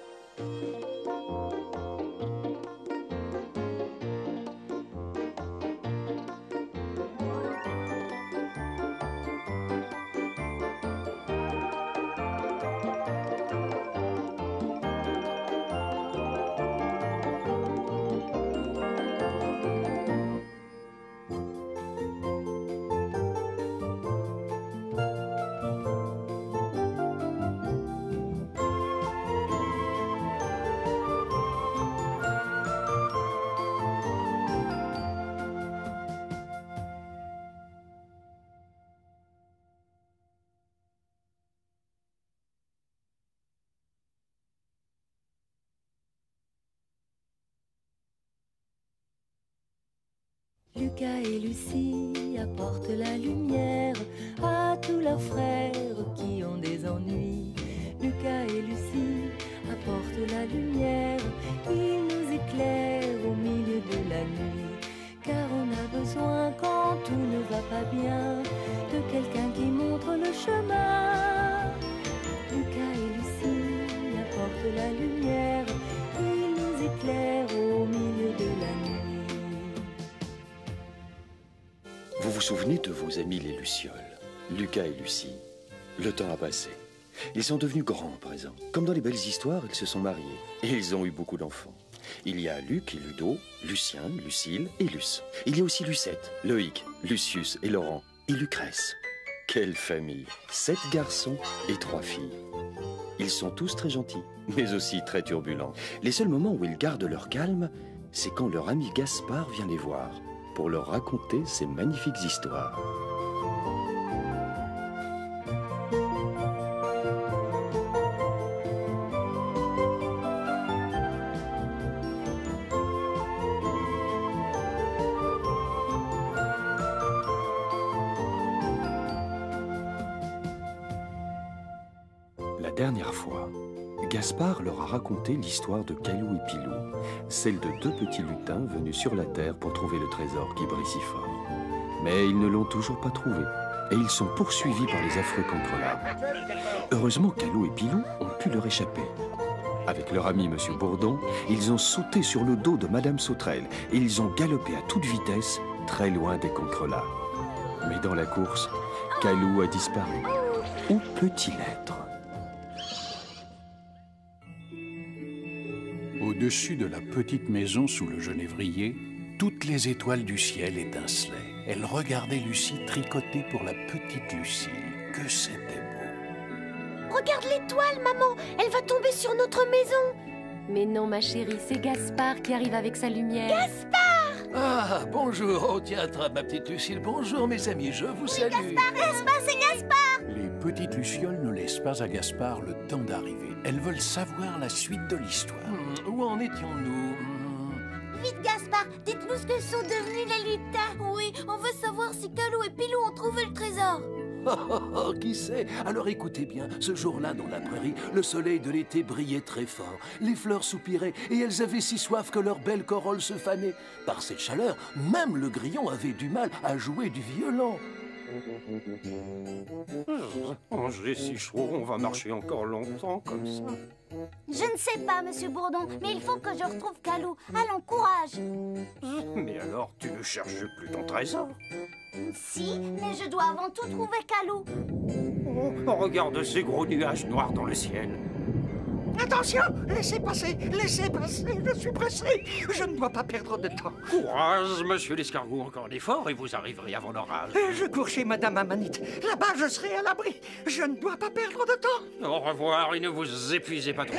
Lucas et Lucie apportent la lumière à tous leurs frères qui ont des ennuis. Lucas et Lucie apportent la lumière, ils nous éclairent au milieu de la nuit. Car on a besoin quand tout ne va pas bien de quelqu'un qui montre le chemin. Lucas et Lucie apportent la lumière, ils nous éclairent au milieu de la nuit. Vous vous souvenez de vos amis les Lucioles, Lucas et Lucie? Le temps a passé. Ils sont devenus grands à présent. Comme dans les belles histoires, ils se sont mariés. Et ils ont eu beaucoup d'enfants. Il y a Luc et Ludo, Lucien, Lucille et Luce. Il y a aussi Lucette, Loïc, Lucius et Laurent et Lucrèce. Quelle famille! 7 garçons et 3 filles. Ils sont tous très gentils, mais aussi très turbulents. Les seuls moments où ils gardent leur calme, c'est quand leur ami Gaspard vient les voir pour leur raconter ces magnifiques histoires. La dernière fois, Gaspard leur a raconté l'histoire de Calou et Pilou, celle de 2 petits lutins venus sur la terre pour trouver le trésor qui brille si fort. Mais ils ne l'ont toujours pas trouvé, et ils sont poursuivis par les affreux cancrelats. Heureusement, Calou et Pilou ont pu leur échapper. Avec leur ami Monsieur Bourdon, ils ont sauté sur le dos de Madame Sauterelle, et ils ont galopé à toute vitesse, très loin des cancrelats. Mais dans la course, Calou a disparu. Où peut-il être ? Au-dessus de la petite maison sous le genévrier, toutes les étoiles du ciel étincelaient. Elle regardait Lucie tricoter pour la petite Lucille. Que c'était beau. Regarde l'étoile, maman. Elle va tomber sur notre maison. Mais non, ma chérie, c'est Gaspard qui arrive avec sa lumière. Gaspard! Ah, bonjour. Oh, tiens, attrape ma petite Lucille. Bonjour, mes amis, je vous salue. Gaspard, c'est Gaspard! Les petites lucioles ne laissent pas à Gaspard le temps d'arriver. Elles veulent savoir la suite de l'histoire. Où en étions-nous? Vite, Gaspard, dites-nous ce que sont devenus les lutins. Oui, on veut savoir si Calou et Pilou ont trouvé le trésor. Oh, qui sait? Alors écoutez bien, ce jour-là dans la prairie, le soleil de l'été brillait très fort. Les fleurs soupiraient et elles avaient si soif que leurs belles corolles se fanaient. Par cette chaleur, même le grillon avait du mal à jouer du violon. J'ai si chaud, on va marcher encore longtemps comme ça. Je ne sais pas, Monsieur Bourdon, mais il faut que je retrouve Calou. Allons, courage. Mais alors, tu ne cherches plus ton trésor? Si, mais je dois avant tout trouver Calou. Oh, regarde ces gros nuages noirs dans le ciel. Attention, laissez passer, je suis pressé. Je ne dois pas perdre de temps. Courage, monsieur l'escargot, encore un effort et vous arriverez avant l'orage. Je cours chez Madame Amanite. Là-bas, je serai à l'abri. Je ne dois pas perdre de temps. Au revoir et ne vous épuisez pas trop.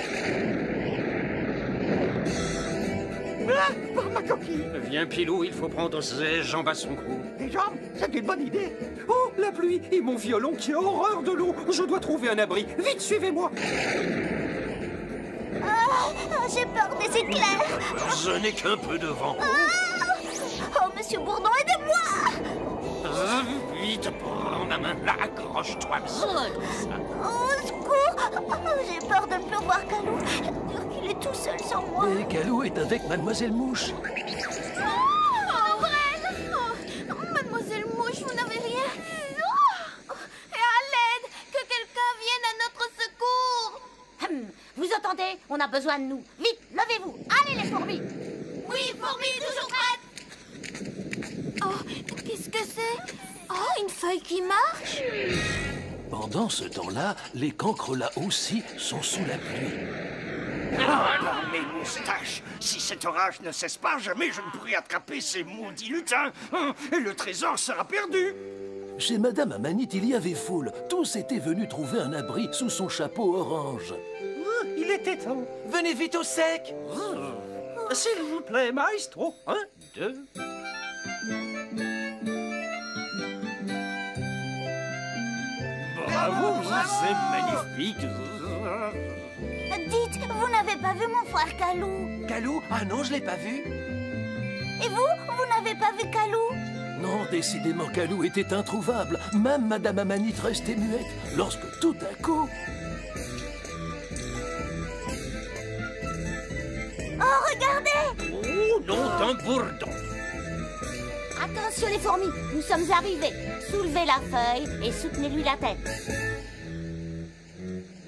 Ah, par ma coquille. Viens, Pilou, il faut prendre ses jambes à son cou. Les jambes, c'est une bonne idée. Oh, la pluie et mon violon qui a horreur de l'eau. Je dois trouver un abri. Vite, suivez-moi. J'ai peur des éclairs. Je n'ai qu'un peu de vent. Oh, Monsieur Bourdon, aidez-moi. Vite, prends ma main. Là, accroche-toi. Au secours. J'ai peur de ne plus voir Calou. Il est tout seul sans moi. Et Calou est avec Mademoiselle Mouche. Mademoiselle Mouche, vous n'avez rien. Et à l'aide, que quelqu'un vienne à notre secours. Vous entendez? On a besoin de nous. Vite, levez-vous. Allez, les fourmis. Oui, fourmis, toujours prêtes. Oh, qu'est-ce que c'est? Oh, une feuille qui marche. Pendant ce temps-là, les cancrelats aussi sont sous la pluie. Ah, mes moustaches! Si cet orage ne cesse pas, jamais je ne pourrai attraper ces maudits lutins. Et le trésor sera perdu. Chez Madame Amanite, il y avait foule. Tous étaient venus trouver un abri sous son chapeau orange. Il était temps. Venez vite au sec. S'il vous plaît, maestro. 1, 2... Bravo, c'est magnifique. Dites, vous n'avez pas vu mon frère Calou? Calou? Ah non, je l'ai pas vu. Et vous n'avez pas vu Calou? Non, décidément, Calou était introuvable. Même Madame Amanite restait muette lorsque tout à coup... Oh, regardez! Oh, nom d'un bourdon. Attention les fourmis, nous sommes arrivés. Soulevez la feuille et soutenez-lui la tête.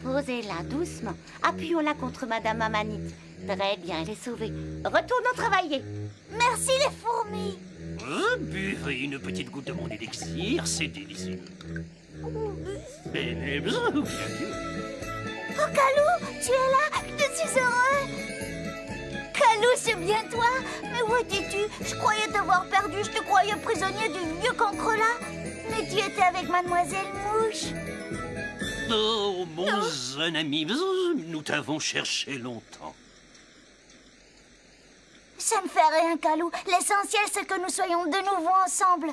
Posez-la doucement. Appuyons-la contre Madame Amanite. Très bien, elle est sauvée. Retournons travailler. Merci les fourmis. Buvez une petite goutte de mon élixir, c'est délicieux. Oh, Calou, tu es là? Je suis heureux. Calou, c'est bien toi? Mais où étais-tu? Je croyais t'avoir perdu. Je te croyais prisonnier du vieux cancrelat. Mais tu étais avec Mademoiselle Mouche. Oh, mon jeune ami, nous t'avons cherché longtemps. Ça ne fait rien, Calou. L'essentiel, c'est que nous soyons de nouveau ensemble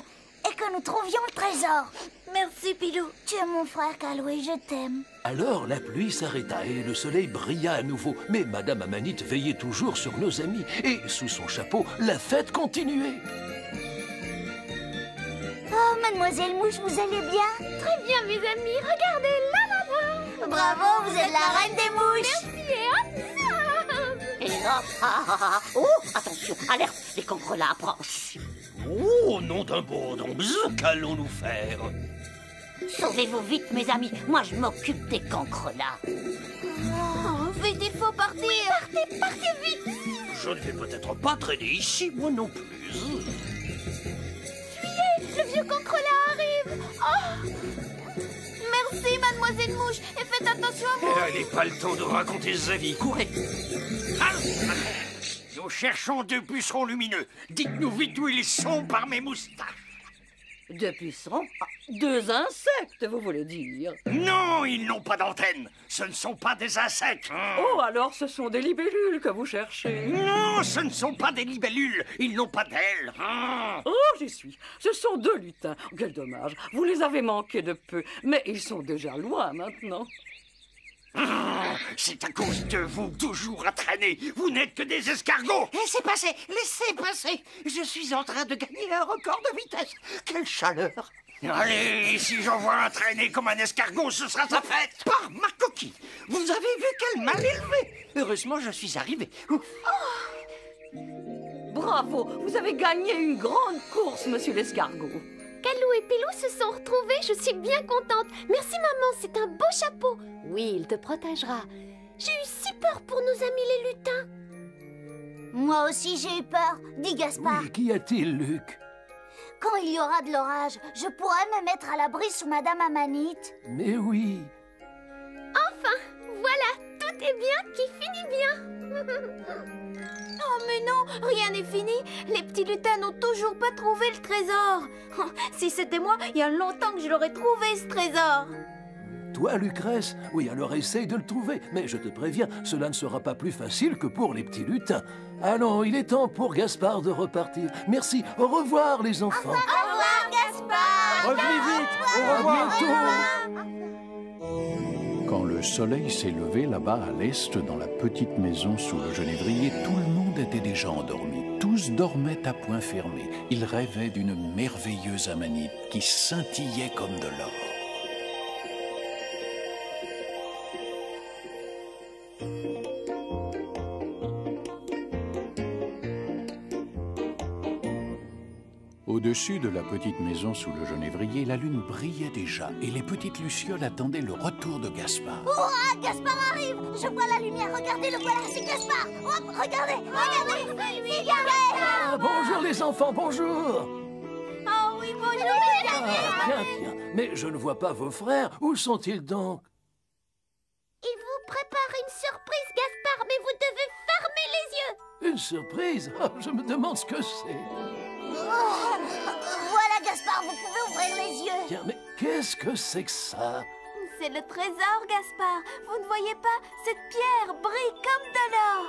et que nous trouvions le trésor. Merci, Pilou. Tu es mon frère, Calou, et je t'aime. Alors la pluie s'arrêta et le soleil brilla à nouveau. Mais Madame Amanite veillait toujours sur nos amis. Et sous son chapeau, la fête continuait. Oh, Mademoiselle Mouche, vous allez bien? Très bien, mes amis. Regardez, là-bas. Bravo, vous êtes la reine des mouches. Merci, et hop. Et hop, oh, attention, alerte, les cancrelats approchent. Oh, nom d'un bourdon, qu'allons-nous faire? Sauvez-vous vite, mes amis. Moi, je m'occupe des cancrelats. Oh, vite, il faut partir. Partez vite. Je ne vais peut-être pas traîner ici, moi non plus. Fuyez, le vieux cancrelat arrive. Oh. Merci, Mademoiselle Mouche, et faites attention à vous. Allez, pas le temps de raconter sa vie, courez. Nous cherchons deux pucerons lumineux. Dites-nous vite où ils sont par mes moustaches. Des pucerons? Ah, des insectes, vous voulez dire? Non, ils n'ont pas d'antenne. Ce ne sont pas des insectes. Oh, alors ce sont des libellules que vous cherchez? Non, ce ne sont pas des libellules. Ils n'ont pas d'ailes. Oh, j'y suis. Ce sont 2 lutins. Quel dommage. Vous les avez manqués de peu. Mais ils sont déjà loin maintenant. C'est à cause de vous, toujours à traîner. Vous n'êtes que des escargots. Laissez passer, laissez passer. Je suis en train de gagner un record de vitesse. Quelle chaleur. Allez, si j'envoie un traîner comme un escargot, ce sera sa fête. Par ma coquille, vous avez vu quelle mal élevée. Heureusement, je suis arrivé. Bravo, vous avez gagné une grande course, monsieur l'escargot. Calou et Pilou se sont retrouvés, je suis bien contente. Merci maman, c'est un beau chapeau. Oui, il te protégera. J'ai eu si peur pour nos amis les lutins. Moi aussi j'ai eu peur, dit Gaspard. Oui, qu'y a-t-il, Luc? Quand il y aura de l'orage, je pourrais me mettre à l'abri sous Madame Amanite. Mais oui. Enfin, voilà, tout est bien qui finit bien. Oh mais non, rien n'est fini. Les petits lutins n'ont toujours pas trouvé le trésor. Oh, si c'était moi, il y a longtemps que je l'aurais trouvé ce trésor. Toi, Lucrèce? Oui, alors essaye de le trouver. Mais je te préviens, cela ne sera pas plus facile que pour les petits lutins. Allons, il est temps pour Gaspard de repartir. Merci, au revoir les enfants. Au revoir, Gaspard. Revenez vite, au revoir. Quand le soleil s'est levé là-bas à l'est, dans la petite maison sous le genévrier, tout le monde était déjà endormi. Tous dormaient à point fermé. Ils rêvaient d'une merveilleuse amanite qui scintillait comme de l'or. Au-dessus de la petite maison sous le genévrier, la lune brillait déjà et les petites lucioles attendaient le retour de Gaspard. Oh, Gaspard arrive. Je vois la lumière, regardez, le voilà, c'est Gaspard. Hop, regardez, regardez, c'est lui, Ah, bonjour les enfants, bonjour. Oh oui, bonjour. Tiens, mais je ne vois pas vos frères. Où sont-ils donc? Il vous prépare une surprise, Gaspard, mais vous devez fermer les yeux. Une surprise? Ah, je me demande ce que c'est. Oh, voilà, Gaspard, vous pouvez ouvrir les yeux. Tiens, mais qu'est-ce que c'est que ça? C'est le trésor, Gaspard. Vous ne voyez pas? Cette pierre brille comme de l'or.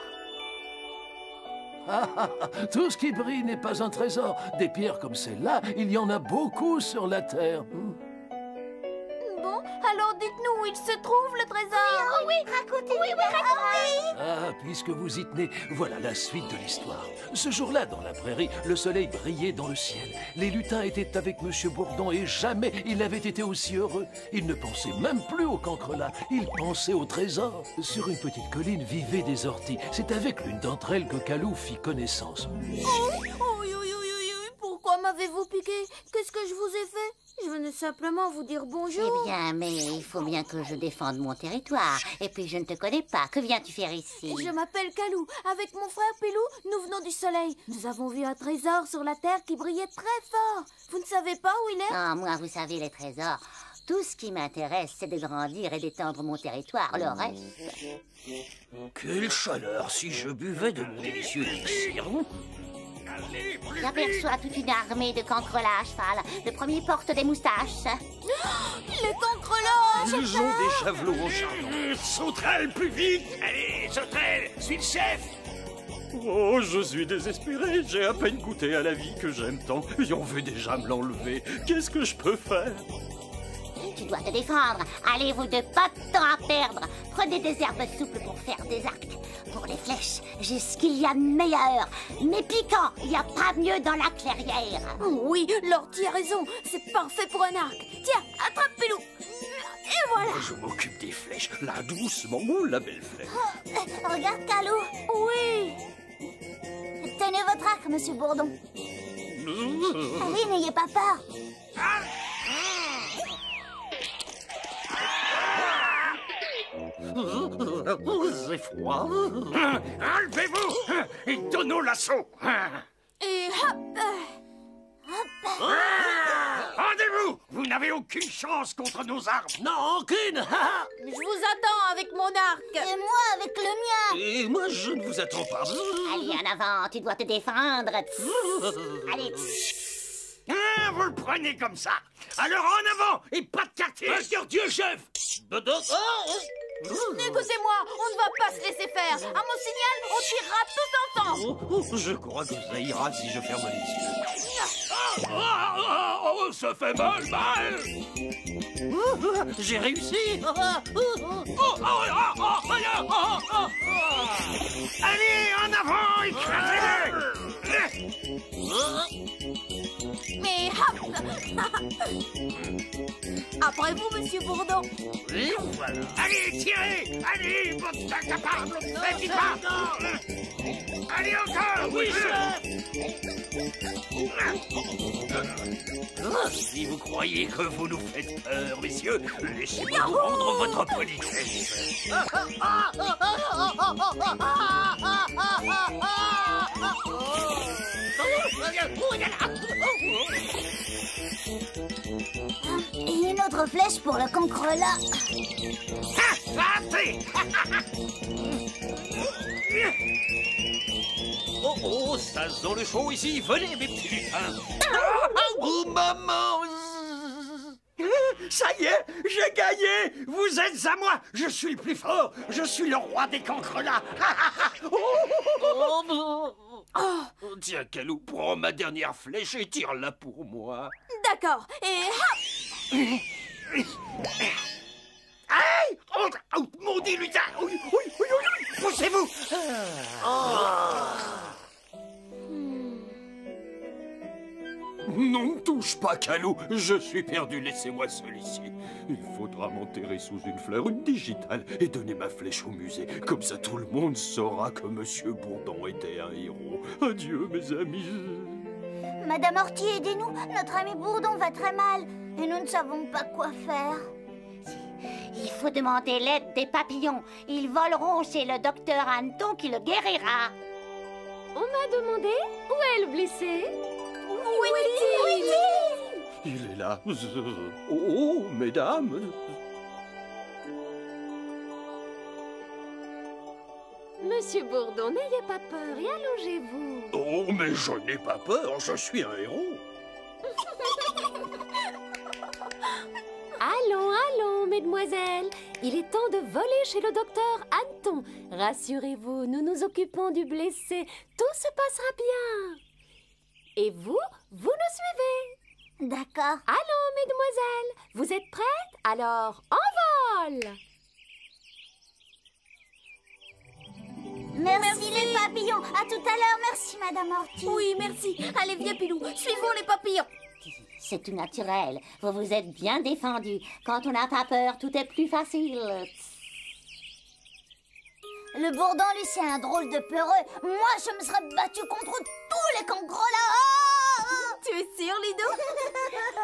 Ah, tout ce qui brille n'est pas un trésor. Des pierres comme celle-là, il y en a beaucoup sur la Terre. Bon, alors dites-nous où il se trouve, le trésor. Oui, racontez. Oui, racontez. Ah, puisque vous y tenez, voilà la suite de l'histoire. Ce jour-là, dans la prairie, le soleil brillait dans le ciel. Les lutins étaient avec Monsieur Bourdon et jamais il n'avait été aussi heureux. Ils ne pensaient même plus au cancrelat, ils pensaient au trésor. Sur une petite colline vivaient des orties. C'est avec l'une d'entre elles que Calou fit connaissance. Pourquoi m'avez-vous piqué? Qu'est-ce que je vous ai fait? Je venais simplement vous dire bonjour. Eh bien, mais il faut bien que je défende mon territoire. Et puis, je ne te connais pas. Que viens-tu faire ici? Je m'appelle Calou. Avec mon frère Pilou, nous venons du soleil. Nous avons vu un trésor sur la terre qui brillait très fort. Vous ne savez pas où il est? Ah, moi, vous savez, les trésors. Tout ce qui m'intéresse, c'est de grandir et d'étendre mon territoire. Le reste... Quelle chaleur si je buvais de mon délicieux élixir. J'aperçois toute une armée de cancrelats à cheval. Le premier porte des moustaches. Les cancrelats! Ils ont des javelots en charbon. Sauterelle, plus vite! Allez, Sauterelle, suis le chef! Oh, je suis désespéré. J'ai à peine goûté à la vie que j'aime tant. Et on veut déjà me l'enlever. Qu'est-ce que je peux faire? Tu dois te défendre. Allez, vous deux, pas de temps à perdre. Prenez des herbes souples pour faire des arcs. Pour les flèches, j'ai ce qu'il y a de meilleur. Mais piquant, il n'y a pas mieux dans la clairière. Oui, Lortie a raison. C'est parfait pour un arc. Tiens, attrape Pilou. Et voilà. Je m'occupe des flèches. Là, doucement, la belle flèche. Oh, regarde, Calou. Oui. Tenez votre arc, Monsieur Bourdon. Allez, n'ayez pas peur. C'est froid. Enlevez-vous et donnons l'assaut. Et hop. Rendez-vous. Vous n'avez aucune chance contre nos armes. Non, aucune. Je vous attends avec mon arc. Et moi avec le mien. Et moi, je ne vous attends pas. Allez, en avant, tu dois te défendre. Allez. bien, vous le prenez comme ça. Alors en avant et pas de quartier. Pas de quartier, chef. Écoutez-moi, on ne va pas se laisser faire. À mon signal, on tirera tous ensemble. Je crois que ça ira si je ferme les yeux. Ça fait mal, mal. J'ai réussi. Allez, en avant, écrasez-le. Mais hop. Après vous, monsieur Bourdon. Et voilà. Allez, tirez. Allez, votre capable. Faites pas. Allez, encore. Oui, Si vous croyez que vous nous faites peur, messieurs, laissez-moi vous rendre votre politesse. Et une autre flèche pour le cancrelat. Oh, ça sent le chaud ici. Venez, mes petits lutins. Oh, maman. Ça y est, j'ai gagné. Vous êtes à moi. Je suis le plus fort. Je suis le roi des cancrelats. Tiens, Calou, prends ma dernière flèche et tire-la pour moi. D'accord. Et hop. Aïe! Maudit lutin! Oui, poussez-vous! Non, ne touche pas, Calou. Je suis perdu. Laissez-moi seul ici. Il faudra m'enterrer sous une fleur, une digitale, et donner ma flèche au musée. Comme ça, tout le monde saura que Monsieur Bourdon était un héros. Adieu, mes amis. Madame Horty, aidez-nous. Notre ami Bourdon va très mal. Et nous ne savons pas quoi faire. Il faut demander l'aide des papillons. Ils voleront chez le docteur Anton qui le guérira. On m'a demandé où est le blessé. Où est-il? Il est là. Oh, mesdames. Monsieur Bourdon, n'ayez pas peur et allongez-vous. Oh, mais je n'ai pas peur. Je suis un héros. Allons, mesdemoiselles. Il est temps de voler chez le docteur Anton. Rassurez-vous, nous nous occupons du blessé. Tout se passera bien. Et vous nous suivez. D'accord. Allons, mesdemoiselles. Vous êtes prêtes? Alors, en vol. Merci les papillons. À tout à l'heure. Merci, Madame Horty. Oui, merci. Allez, viens, Pilou. Suivons les papillons. C'est tout naturel. Vous vous êtes bien défendu. Quand on n'a pas peur, tout est plus facile. Le Bourdon, lui, c'est un drôle de peureux. Moi, je me serais battue contre tous les cancrelats. Tu es sûre, Lido?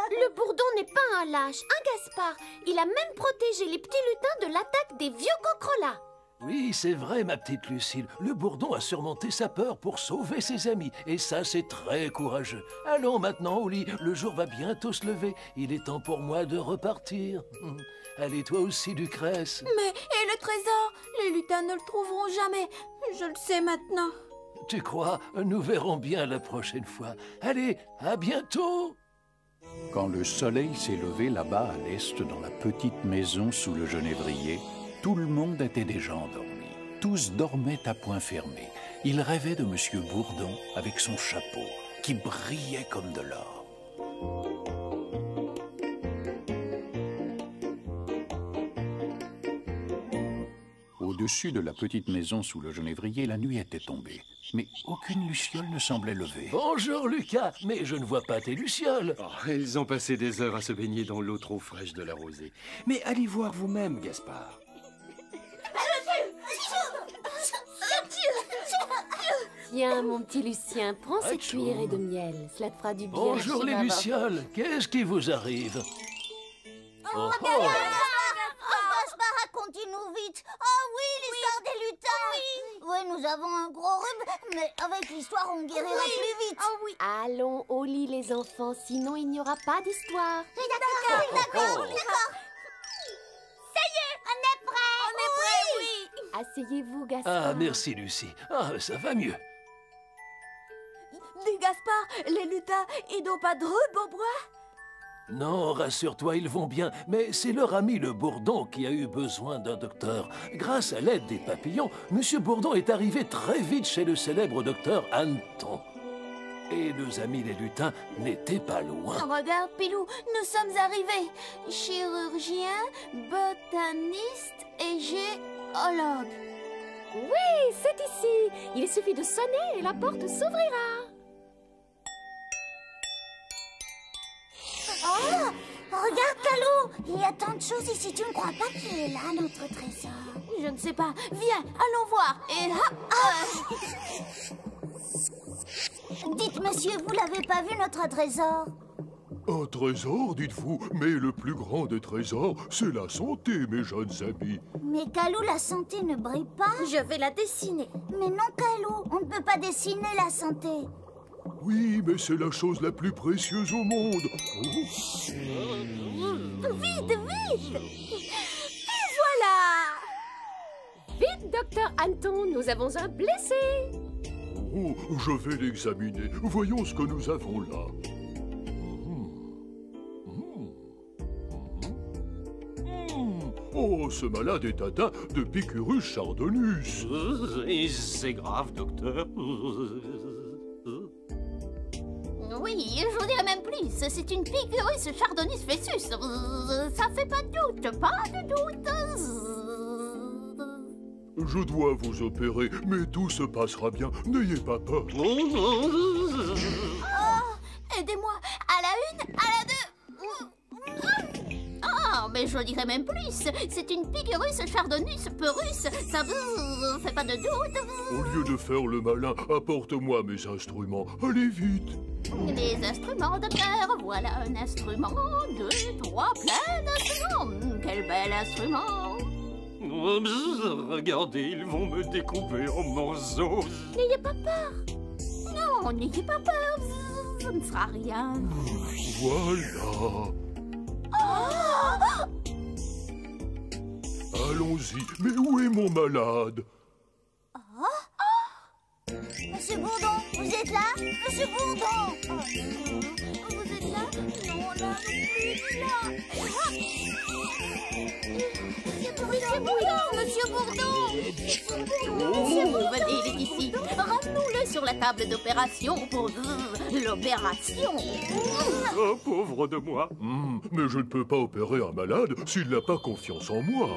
Le Bourdon n'est pas un lâche, un Gaspard. Il a même protégé les petits lutins de l'attaque des vieux cancrelats. Oui, c'est vrai, ma petite Lucille. Le Bourdon a surmonté sa peur pour sauver ses amis. Et ça, c'est très courageux. Allons maintenant au lit. Le jour va bientôt se lever. Il est temps pour moi de repartir. Allez, toi aussi, Lucrèce. Mais, et le trésor? Les lutins ne le trouveront jamais. Je le sais maintenant. Tu crois? Nous verrons bien la prochaine fois. Allez, à bientôt! Quand le soleil s'est levé là-bas à l'est, dans la petite maison sous le genévrier, tout le monde était déjà endormi. Tous dormaient à point fermé. Ils rêvaient de Monsieur Bourdon avec son chapeau, qui brillait comme de l'or. Au-dessus de la petite maison sous le genévrier, la nuit était tombée. Mais aucune luciole ne semblait lever. Bonjour, Lucas, mais je ne vois pas tes lucioles. Oh, ils ont passé des heures à se baigner dans l'eau trop fraîche de la rosée. Mais allez voir vous-même, Gaspard. Tiens, mon petit Lucien, prends cette cuillerée de miel. Cela te fera du bien. Bonjour les lucioles, qu'est-ce qui vous arrive? Oh, oh. Gaspard, raconte-nous vite. Oh oui, l'histoire des lutins. Oui, nous avons un gros rhume, mais avec l'histoire, on guérira plus vite. Oh oui. Allons au lit, les enfants, sinon il n'y aura pas d'histoire. Oui, d'accord. Ça y est, on est prêt. Oui. Asseyez-vous, Gaspard. Ah, merci, Lucie. Ah, ça va mieux. Dis Gaspard, les lutins, ils n'ont pas de rhume au bois? Non, rassure-toi, ils vont bien, mais c'est leur ami le Bourdon qui a eu besoin d'un docteur. Grâce à l'aide des papillons, Monsieur Bourdon est arrivé très vite chez le célèbre docteur Anton. Et nos amis les lutins n'étaient pas loin. Regarde, Pilou, nous sommes arrivés. Chirurgien, botaniste et géologue. Oui, c'est ici. Il suffit de sonner et la porte s'ouvrira. Oh, regarde, Calou, il y a tant de choses ici. Tu ne crois pas qu'il est là, notre trésor? Je ne sais pas. Viens, allons voir. Et Dites, monsieur, vous l'avez pas vu, notre trésor? Un trésor, dites-vous? Mais le plus grand des trésors, c'est la santé, mes jeunes amis. Mais Calou, la santé ne brille pas. Je vais la dessiner. Mais non, Calou, on ne peut pas dessiner la santé. Oui, mais c'est la chose la plus précieuse au monde. Vite, vite! Et voilà! Vite, docteur Anton, nous avons un blessé. Oh, je vais l'examiner. Voyons ce que nous avons là. Oh, ce malade est atteint de Picurus chardonnus. C'est grave, docteur. Oui, je dirais même plus. C'est une Picurus chardonnus fessus. Ça fait pas de doute, pas de doute. Je dois vous opérer, mais tout se passera bien. N'ayez pas peur. Oh, aidez-moi. À la une, à la deux. Ah, mais je dirais même plus. C'est une Picurus chardonnus peurus. Ça fait pas de doute. Au lieu de faire le malin, apporte-moi mes instruments. Allez vite. Des instruments, docteur. Voilà un instrument, 2, 3, plein d'instruments. Quel bel instrument. Regardez, ils vont me découper en morceaux. N'ayez pas peur. Non, n'ayez pas peur. Ça ne fera rien. Voilà. Oh! Allons-y. Mais où est mon malade? Monsieur Bourdon, vous êtes là? Monsieur Bourdon! Vous êtes là? Non, là, non plus, Monsieur Bourdon! Monsieur Bourdon! Venez, il est ici. Ramenons-le sur la table d'opération pour l'opération. Oh, pauvre de moi. Mais je ne peux pas opérer un malade s'il n'a pas confiance en moi.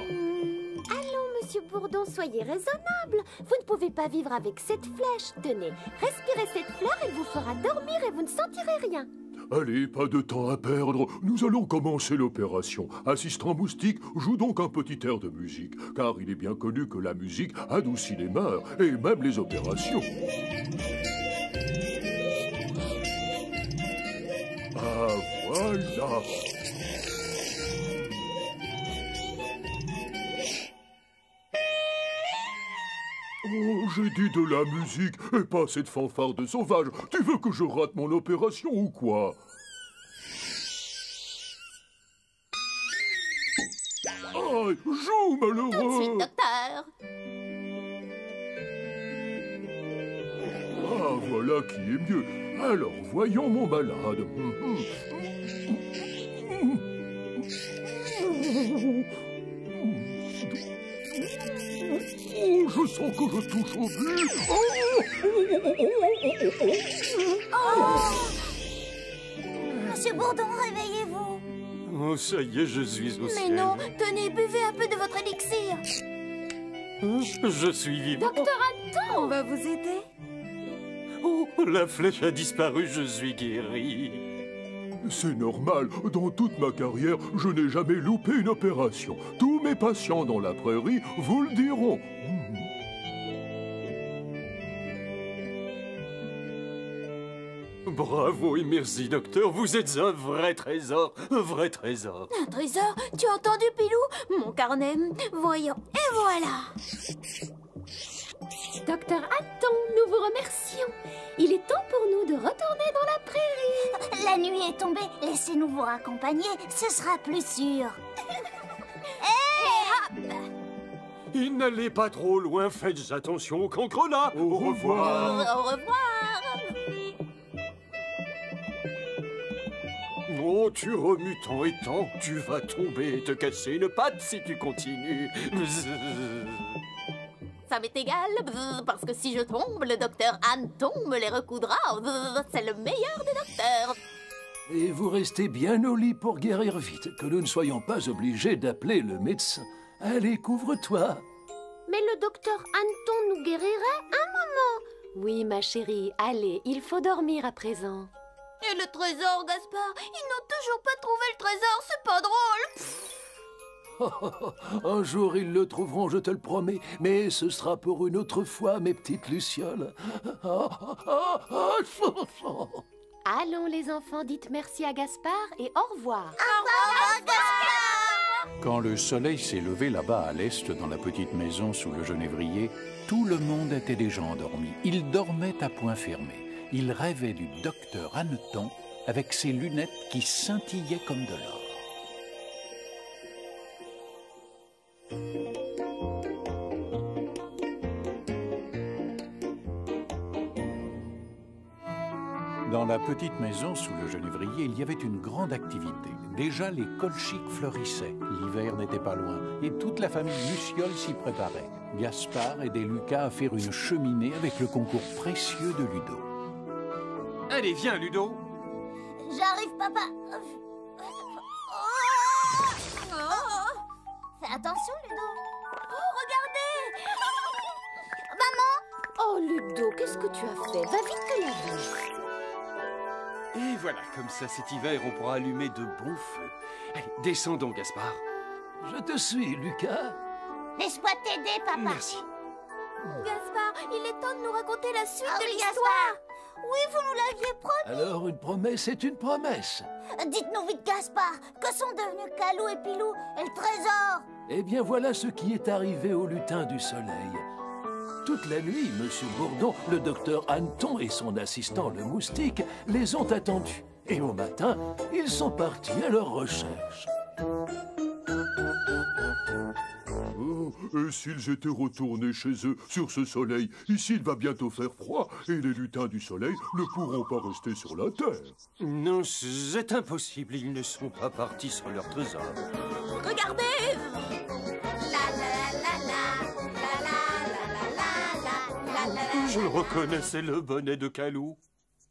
Allons, Monsieur Bourdon, soyez raisonnable. Vous ne pouvez pas vivre avec cette flèche. Tenez, respirez cette fleur, elle vous fera dormir et vous ne sentirez rien. Allez, pas de temps à perdre. Nous allons commencer l'opération. Assistant moustique, joue donc un petit air de musique, car il est bien connu que la musique adoucit les mœurs et même les opérations. Ah, voilà. Oh, j'ai dit de la musique et pas cette fanfare de sauvage. Tu veux que je rate mon opération ou quoi? Aïe, joue, malheureux! Tout de suite, docteur. Ah, voilà qui est mieux. Alors, voyons mon malade. Oh, je sens que je touche au but. Monsieur Bourdon, réveillez-vous. Oh, ça y est, je suis au ciel. Mais non, tenez, buvez un peu de votre élixir. Je suis vivant. Docteur Anton, on va vous aider. Oh, la flèche a disparu, je suis guéri. C'est normal. Dans toute ma carrière, je n'ai jamais loupé une opération. Tous mes patients dans la prairie vous le diront. Bravo et merci, docteur. Vous êtes un vrai trésor. Un vrai trésor. Un trésor? Tu as entendu, Pilou? Mon carnet. Voyons. Et voilà. Docteur Anton, nous vous remercions. Il est temps pour nous de retourner dans la prairie. La nuit est tombée. Laissez-nous vous raccompagner. Ce sera plus sûr. Et n'allez pas trop loin. Faites attention au cancre là. Au revoir. Au revoir. Oh, tu remues tant et tant, tu vas tomber et te casser une patte si tu continues. Ça m'est égal, parce que si je tombe, le docteur Anton me les recoudra. C'est le meilleur des docteurs. Et vous restez bien au lit pour guérir vite, que nous ne soyons pas obligés d'appeler le médecin. Allez, couvre-toi. Mais le docteur Anton nous guérirait un moment. Oui, ma chérie, allez, il faut dormir à présent. Et le trésor, Gaspard? Ils n'ont toujours pas trouvé le trésor, c'est pas drôle. Un jour, ils le trouveront, je te le promets. Mais ce sera pour une autre fois, mes petites lucioles. Allons, les enfants, dites merci à Gaspard et au revoir. Au revoir, Gaspard! Quand le soleil s'est levé là-bas à l'est, dans la petite maison sous le genévrier, tout le monde était déjà endormi. Il dormait à point fermé. Il rêvait du docteur Anton avec ses lunettes qui scintillaient comme de l'or. Dans la petite maison sous le genévrier, il y avait une grande activité. Déjà, les colchiques fleurissaient. L'hiver n'était pas loin et toute la famille Luciole s'y préparait. Gaspard aidait Lucas à faire une cheminée avec le concours précieux de Ludo. Allez, viens, Ludo. J'arrive, papa. Fais attention, Ludo. Oh, regardez. Maman. Oh, Ludo, qu'est-ce que tu as fait? Va vite te laver. Et voilà, comme ça, cet hiver, on pourra allumer de bons feux. Allez, descendons, Gaspard. Je te suis, Lucas. Laisse-moi t'aider, papa. Merci. Gaspard, il est temps de nous raconter la suite de oui, l'histoire. Gaspard. Oui, vous nous l'aviez promis. Alors, une promesse est une promesse. Dites-nous vite, Gaspard, que sont devenus Calou et Pilou et le trésor? Eh bien, voilà ce qui est arrivé au lutin du soleil. Toute la nuit, Monsieur Bourdon, le docteur Anton et son assistant le moustique les ont attendus. Et au matin, ils sont partis à leur recherche. Oh, et s'ils étaient retournés chez eux sur ce soleil? Ici, il va bientôt faire froid et les lutins du soleil ne pourront pas rester sur la terre. Non, c'est impossible. Ils ne sont pas partis sans leur trésor. Regardez. Je le reconnais, c'est le bonnet de Calou.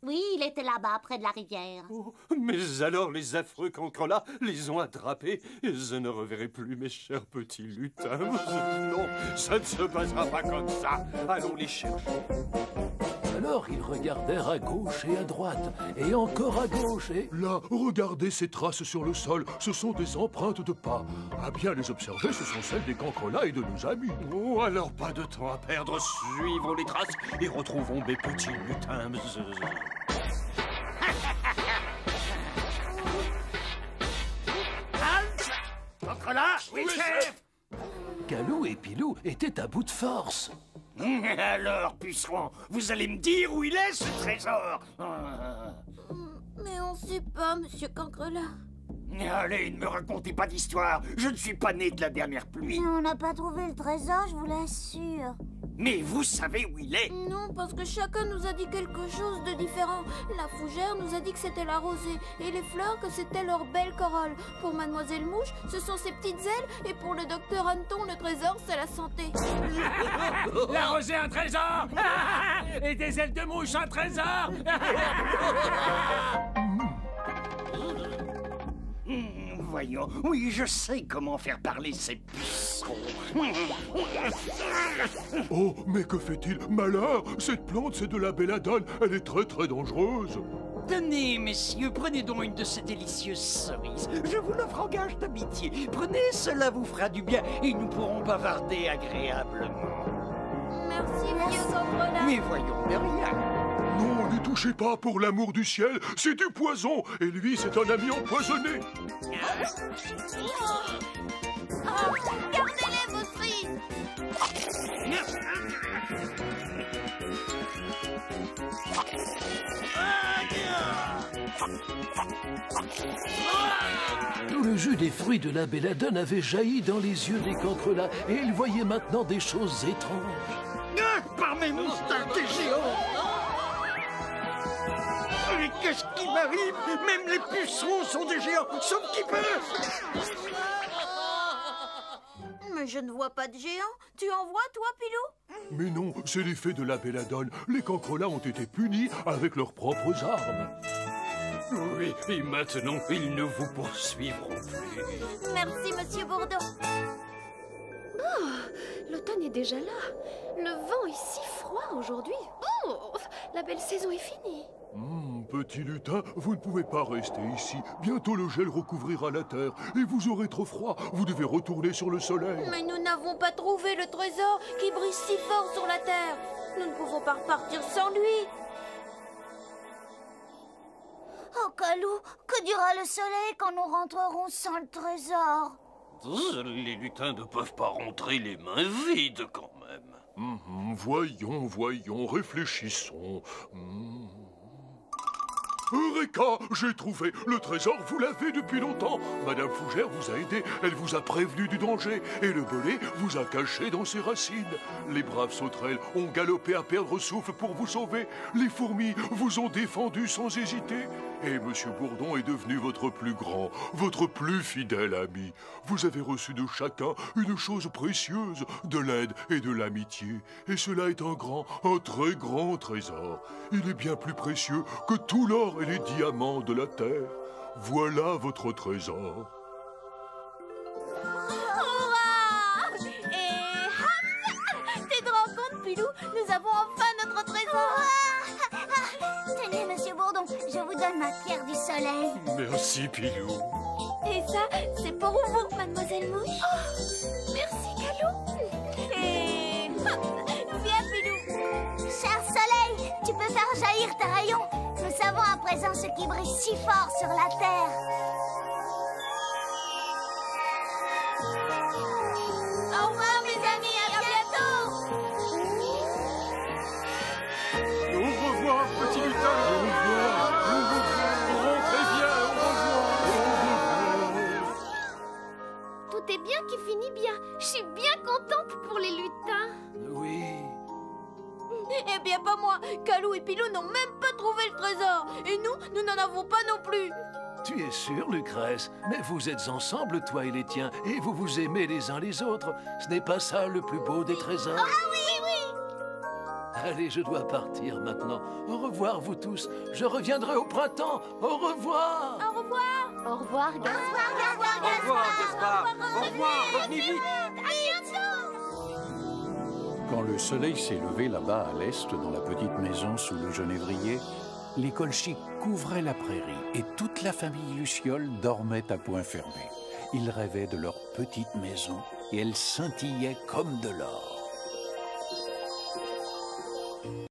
Oui, il était là-bas, près de la rivière. Oh, mais alors les affreux cancrelats les ont attrapés. Je ne reverrai plus mes chers petits lutins. Non, ça ne se passera pas comme ça. Allons les chercher. Alors ils regardèrent à gauche et à droite, et encore à gauche et... Là, regardez ces traces sur le sol. Ce sont des empreintes de pas. À bien les observer, ce sont celles des cancrelats et de nos amis. Oh, alors pas de temps à perdre. Suivons les traces et retrouvons mes petits lutins. Cancrelat, oui, chef. Calou et Pilou étaient à bout de force. Alors, puceron, vous allez me dire où il est, ce trésor? Mais on sait pas, monsieur Cancrelat. Allez, ne me racontez pas d'histoire. Je ne suis pas né de la dernière pluie. On n'a pas trouvé le trésor, je vous l'assure. Mais vous savez où il est? Non, parce que chacun nous a dit quelque chose de différent. La fougère nous a dit que c'était la rosée, et les fleurs que c'était leur belle corolle. Pour Mademoiselle Mouche, ce sont ses petites ailes, et pour le docteur Anton, le trésor, c'est la santé. La rosée, un trésor. Et des ailes de mouche, un trésor. Voyons, oui, je sais comment faire parler ces pucerons. Oh, mais que fait-il? Malheur! Cette plante, c'est de la belladone. Elle est très très dangereuse. Tenez, messieurs, prenez donc une de ces délicieuses cerises. Je vous l'offre en gage d'amitié. Prenez, cela vous fera du bien et nous pourrons bavarder agréablement. Merci, vieux Cancrelat. Mais voyons, de rien. Non, n'y touchez pas, pour l'amour du ciel. C'est du poison. Et lui, c'est un ami empoisonné. Oh, gardez-les, vos cerises. Tout le jus des fruits de la belladone avait jailli dans les yeux des cancrelats, et ils voyaient maintenant des choses étranges. Par mes moustaches des géants. Mais qu'est-ce qui m'arrive? Même les pucerons sont des géants, sauf qui peut. Mais je ne vois pas de géants. Tu en vois, toi, Pilou? Mais non, c'est l'effet de la belladone. Les cancrelats ont été punis avec leurs propres armes. Oui, et maintenant, ils ne vous poursuivront plus. Merci, Monsieur Bourdon. Oh, l'automne est déjà là. Le vent est si froid aujourd'hui. Oh, la belle saison est finie. Petit lutin, vous ne pouvez pas rester ici. Bientôt le gel recouvrira la terre et vous aurez trop froid. Vous devez retourner sur le soleil. Mais nous n'avons pas trouvé le trésor qui brille si fort sur la terre. Nous ne pouvons pas repartir sans lui. Oh, Kalou, que dira le soleil quand nous rentrerons sans le trésor? Les lutins ne peuvent pas rentrer les mains vides quand même. Voyons, réfléchissons. Eureka, j'ai trouvé. Le trésor, vous l'avez depuis longtemps. Madame Fougère vous a aidé, elle vous a prévenu du danger. Et le belet vous a caché dans ses racines. Les braves sauterelles ont galopé à perdre souffle pour vous sauver. Les fourmis vous ont défendu sans hésiter. Et Monsieur Bourdon est devenu votre plus grand, votre plus fidèle ami. Vous avez reçu de chacun une chose précieuse, de l'aide et de l'amitié. Et cela est un très grand trésor. Il est bien plus précieux que tout l'or et les diamants de la terre. Voilà votre trésor. Hurrah! Et hop! Tu te rends compte, Pilou? Nous avons enfin notre trésor. Tenez, Monsieur Bourdon, je vous donne ma pierre du soleil. Merci, Pilou. Et ça, c'est pour vous, Mademoiselle Mouche. Oh, merci, Kalou. Et hop! Viens, Pilou. Cher soleil, tu peux faire jaillir tes rayons. Nous savons à présent ce qui brille si fort sur la terre. Au revoir, mes amis, à bientôt. Au revoir, petit lutin. Au revoir. Rentrez bien, au revoir. Tout est bien qui finit bien. Je suis bien contente pour les lutins. Oui. Eh bien, pas moi. Kalou et Pilou n'ont même pas trouvé le trésor. Et nous n'en avons pas non plus. Tu es sûr, Lucrèce? Mais vous êtes ensemble, toi et les tiens, et vous vous aimez les uns les autres. Ce n'est pas ça le plus beau des trésors? Ah oui. Allez, je dois partir maintenant. Au revoir, vous tous. Je reviendrai au printemps. Au revoir. Au revoir. Au revoir, Gaspard. Au revoir, Gaspard. Au revoir, revenez vite. À bientôt. Quand le soleil s'est levé là-bas à l'est, dans la petite maison sous le genévrier, les colchis couvraient la prairie et toute la famille Luciole dormait à point fermé. Ils rêvaient de leur petite maison et elle scintillait comme de l'or.